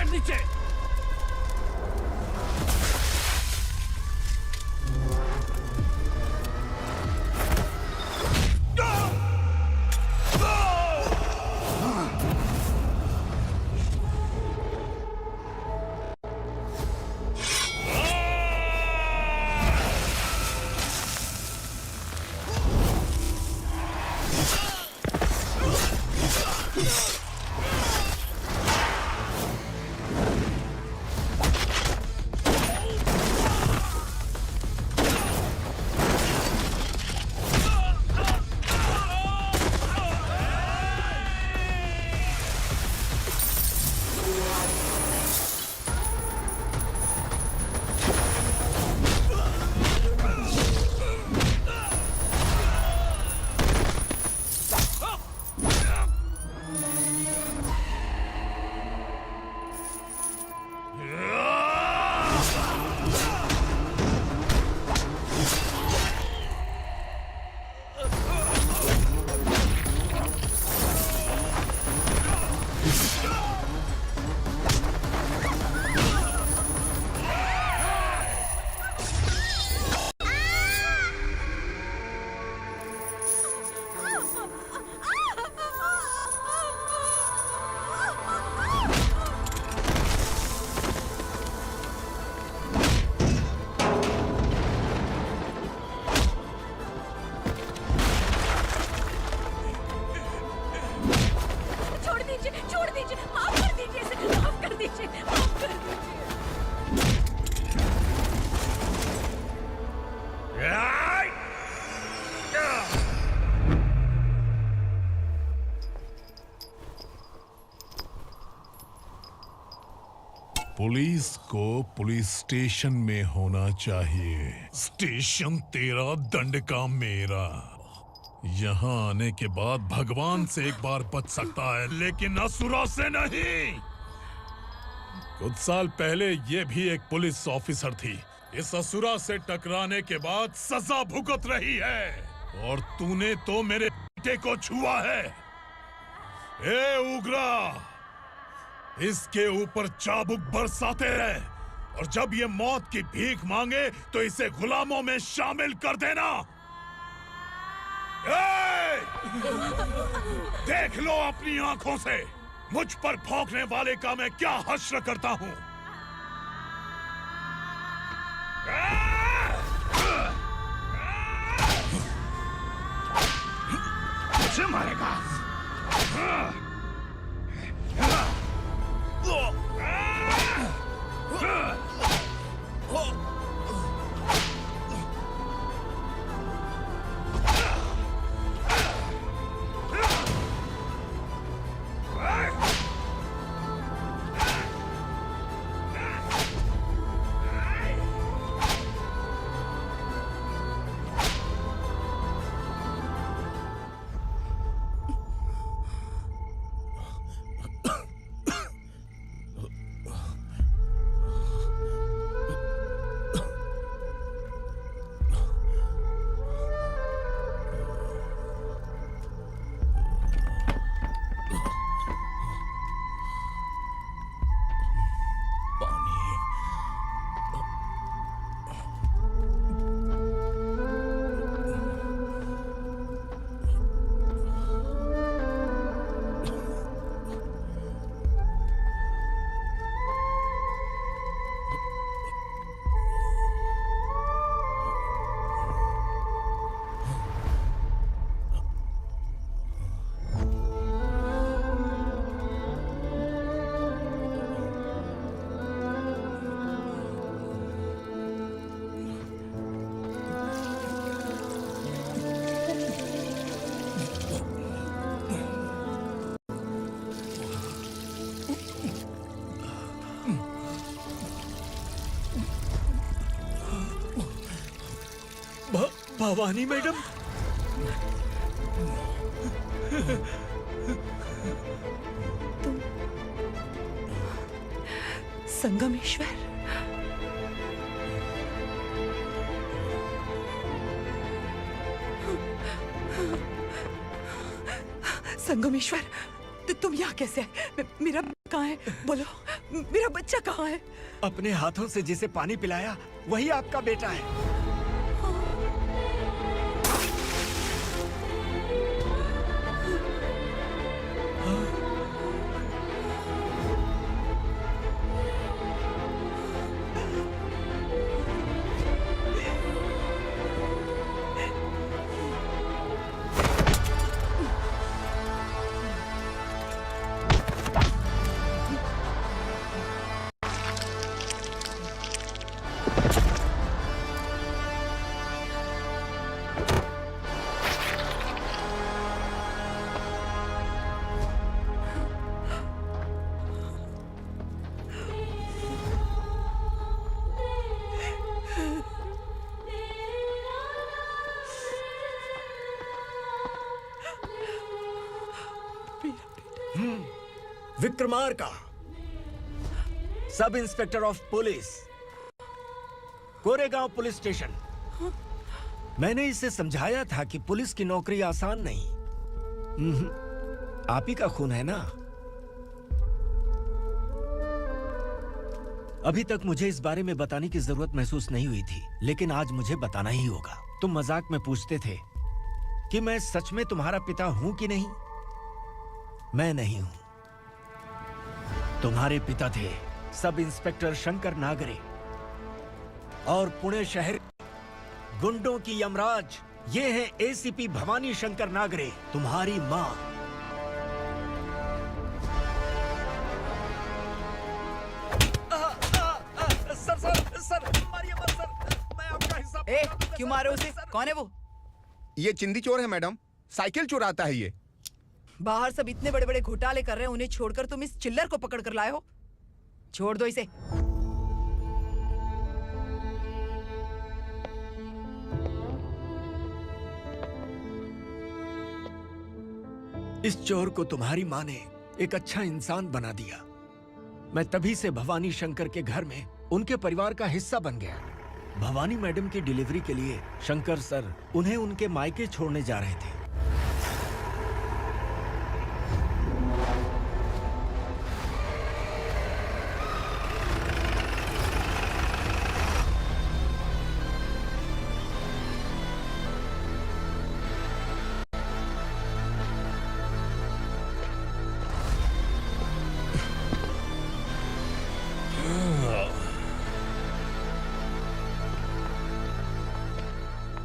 उतर नीचे। छोड़ दीजिए, माफ कर दीजिए इसे, माफ कर दीजिए, माफ कर दीजिए। पुलिस को पुलिस स्टेशन में होना चाहिए। स्टेशन तेरा, दंड का मेरा। यहाँ आने के बाद भगवान से एक बार बच सकता है, लेकिन असुरा से नहीं। कुछ साल पहले ये भी एक पुलिस ऑफिसर थी। इस असुरा से टकराने के बाद सजा भुगत रही है, और तूने तो मेरे बेटे को छुआ है। ए उग्रा, इसके ऊपर चाबुक बरसाते रहे, और जब ये मौत की भीख मांगे तो इसे गुलामों में शामिल कर देना। देख लो अपनी आंखों से मुझ पर भौंकने वाले का मैं क्या हश्र करता हूं। मुझे मारेगा। भवानी मैडम, तुम संगमेश्वर? संगमेश्वर, तुम यहाँ कैसे आए? मेरा कहाँ है? बोलो। मेरा बच्चा कहाँ है? अपने हाथों से जिसे पानी पिलाया वही आपका बेटा है। Vikramarka, sub inspector of police, Koregaon police station. मैंने इसे समझाया था कि पुलिस की नौकरी आसान नहीं। आप ही का खून है ना? अभी तक मुझे इस बारे में बताने की जरूरत महसूस नहीं हुई थी, लेकिन आज मुझे बताना ही होगा। तुम मजाक में पूछते थे कि मैं सच में तुम्हारा पिता हूं कि नहीं। मैं नहीं हूं। तुम्हारे पिता थे सब इंस्पेक्टर शंकर नागरे, और पुणे शहर गुंडों की यमराज ये है एसीपी भवानी शंकर नागरे, तुम्हारी मां। सर, मारिए मत सर, मैं आपका हिस्सा। क्यों मारे उसे? कौन है वो? ये चिंदी चोर है मैडम, साइकिल चुराता है ये। बाहर सब इतने बड़े बड़े घोटाले कर रहे हैं, उन्हें छोड़कर तुम इस चिल्लर को पकड़ कर लाए हो। छोड़ दो इसे। इस चोर को तुम्हारी माँ ने एक अच्छा इंसान बना दिया। मैं तभी से भवानी शंकर के घर में उनके परिवार का हिस्सा बन गया। भवानी मैडम की डिलीवरी के लिए शंकर सर उन्हें उनके मायके छोड़ने जा रहे थे।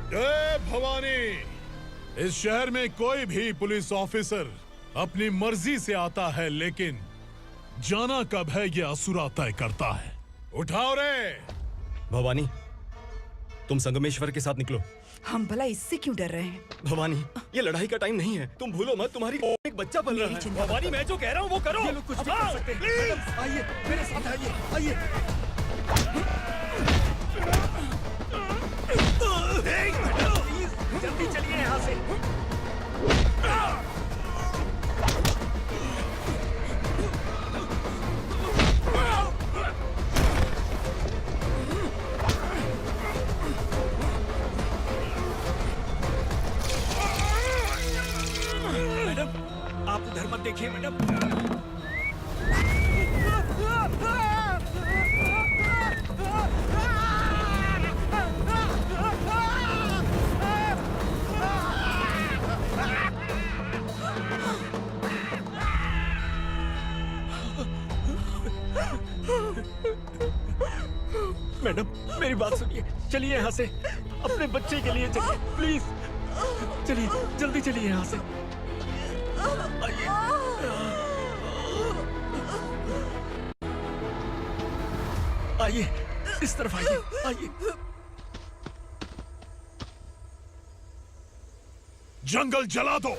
जय भवानी। इस शहर में कोई भी पुलिस ऑफिसर अपनी मर्जी से आता है, लेकिन जाना कब है ये असुरा तय करता है। उठाओ रे। भवानी, तुम संगमेश्वर के साथ निकलो। हम भला इससे क्यों डर रहे हैं? भवानी, ये लड़ाई का टाइम नहीं है। तुम भूलो मत, तुम्हारी एक बच्चा पल रहा है। भवानी, मैं जो कह रहा हूँ वो करो। ये लोग कुछ भी कर सकते हैं। आइए मेरे साथ, आइए। जल्दी चलिए यहाँ से। मैडम, आप उधर मत देखिए मैडम। मैडम, मेरी बात सुनिए। चलिए यहाँ से, अपने बच्चे के लिए चलिए, प्लीज। चलिए, जल्दी चलिए यहाँ से। आइए, इस तरफ आइए। जंगल जला दो।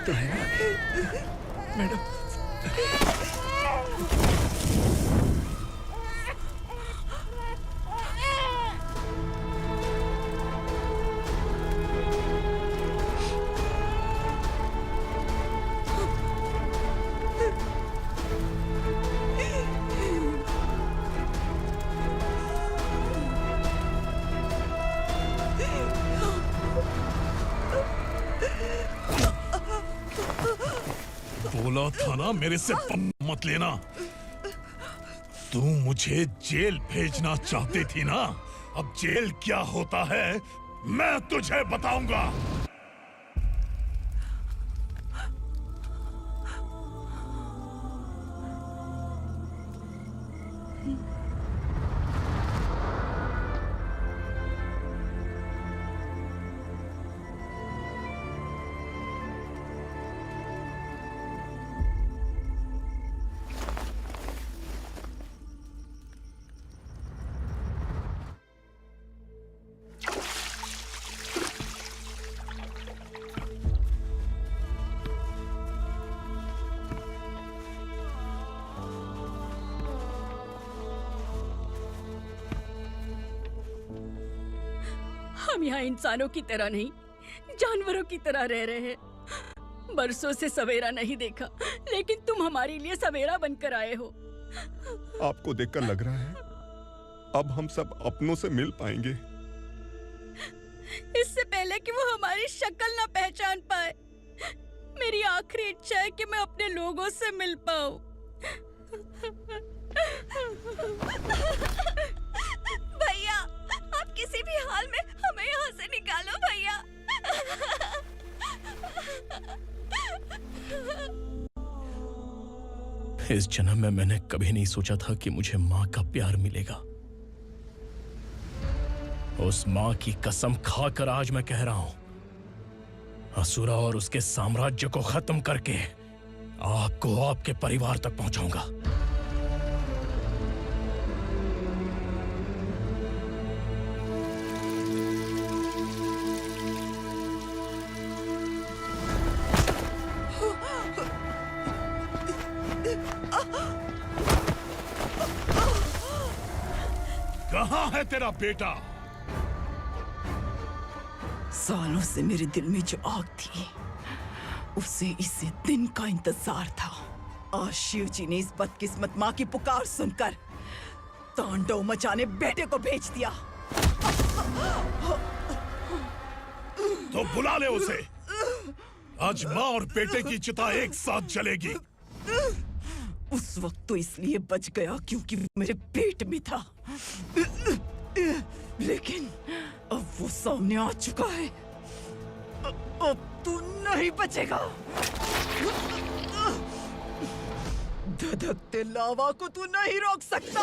तो है ना मैडम? बोला था ना मेरे से मत लेना। तू मुझे जेल भेजना चाहती थी ना? अब जेल क्या होता है मैं तुझे बताऊंगा। हम यहाँ इंसानों की तरह नहीं, जानवरों की तरह रह रहे हैं। बरसों से सवेरा नहीं देखा, लेकिन तुम हमारे लिए सवेरा बनकर आए हो। आपको देखकर लग रहा है अब हम सब अपनों से मिल पाएंगे। इससे पहले कि वो हमारी शक्ल ना पहचान पाए, मेरी आखिरी इच्छा है कि मैं अपने लोगों से मिल पाऊं। भैया, आप किसी भी हाल में हमें यहाँ से निकालो भैया। इस जन्म में मैंने कभी नहीं सोचा था कि मुझे माँ का प्यार मिलेगा। उस माँ की कसम खाकर आज मैं कह रहा हूं, असुरा और उसके साम्राज्य को खत्म करके आपको आपके परिवार तक पहुंचाऊंगा। कहाँ है तेरा बेटा? सालों से मेरे दिल में जो आग थी, उसे इसी दिन का इंतजार था। आज शिव जी ने इस बदकिस्मत माँ की पुकार सुनकर तांडव मचाने बेटे को भेज दिया। तो बुला ले उसे। आज माँ और बेटे की चिता एक साथ जलेगी। उस वक्त तो इसलिए बच गया क्योंकि मेरे पेट में था, लेकिन अब वो सामने आ चुका है। अब तू नहीं बचेगा। धधकते लावा को तू नहीं रोक सकता।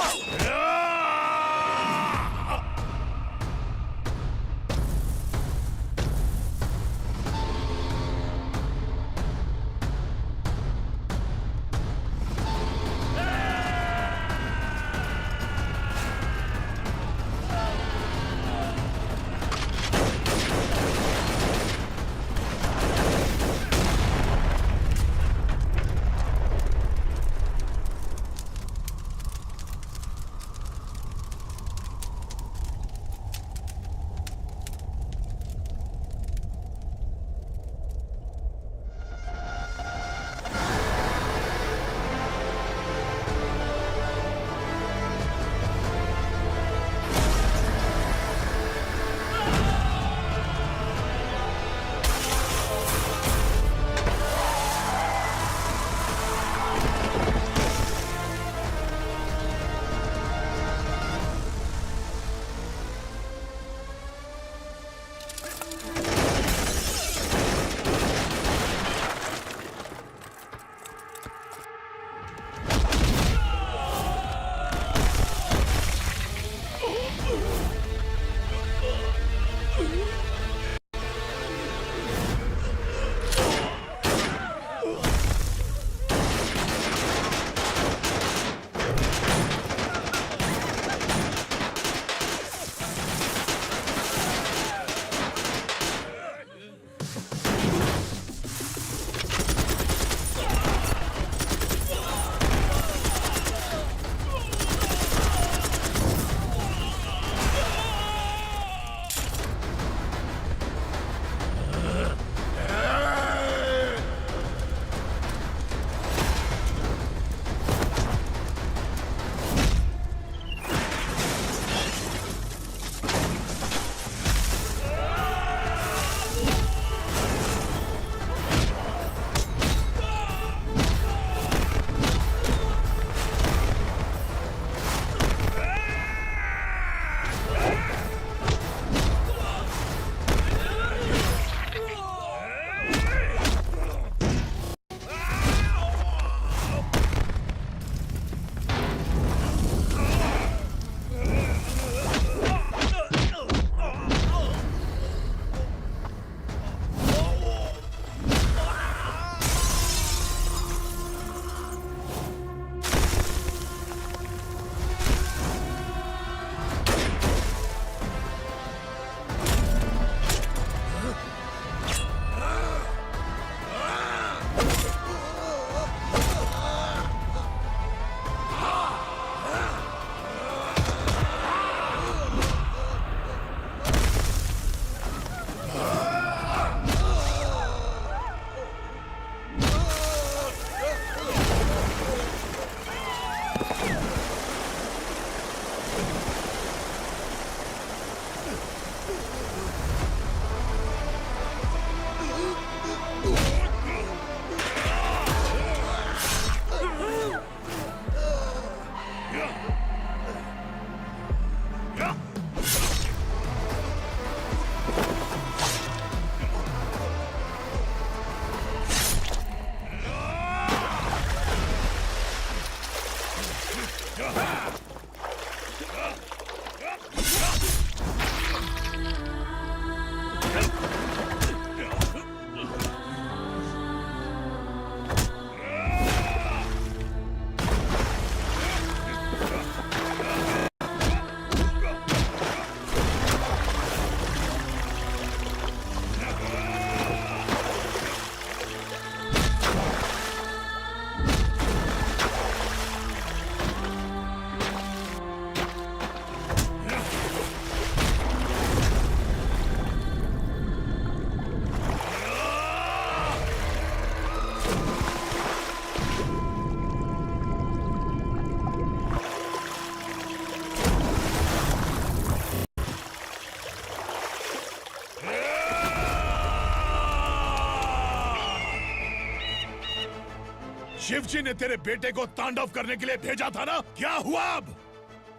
शिवजी ने तेरे बेटे को तांडव करने के लिए भेजा था ना, क्या हुआ अब?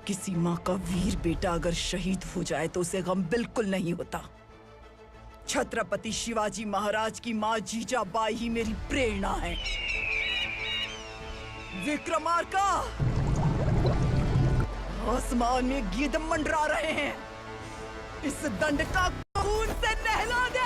किसी माँ का वीर बेटा अगर शहीद हो जाए तो उसे गम बिल्कुल नहीं होता। छत्रपति शिवाजी महाराज की माँ जीजाबाई ही मेरी प्रेरणा है। विक्रमार्का, आसमान में गीत मंडरा रहे हैं। इस दंड का खून से नहला दे।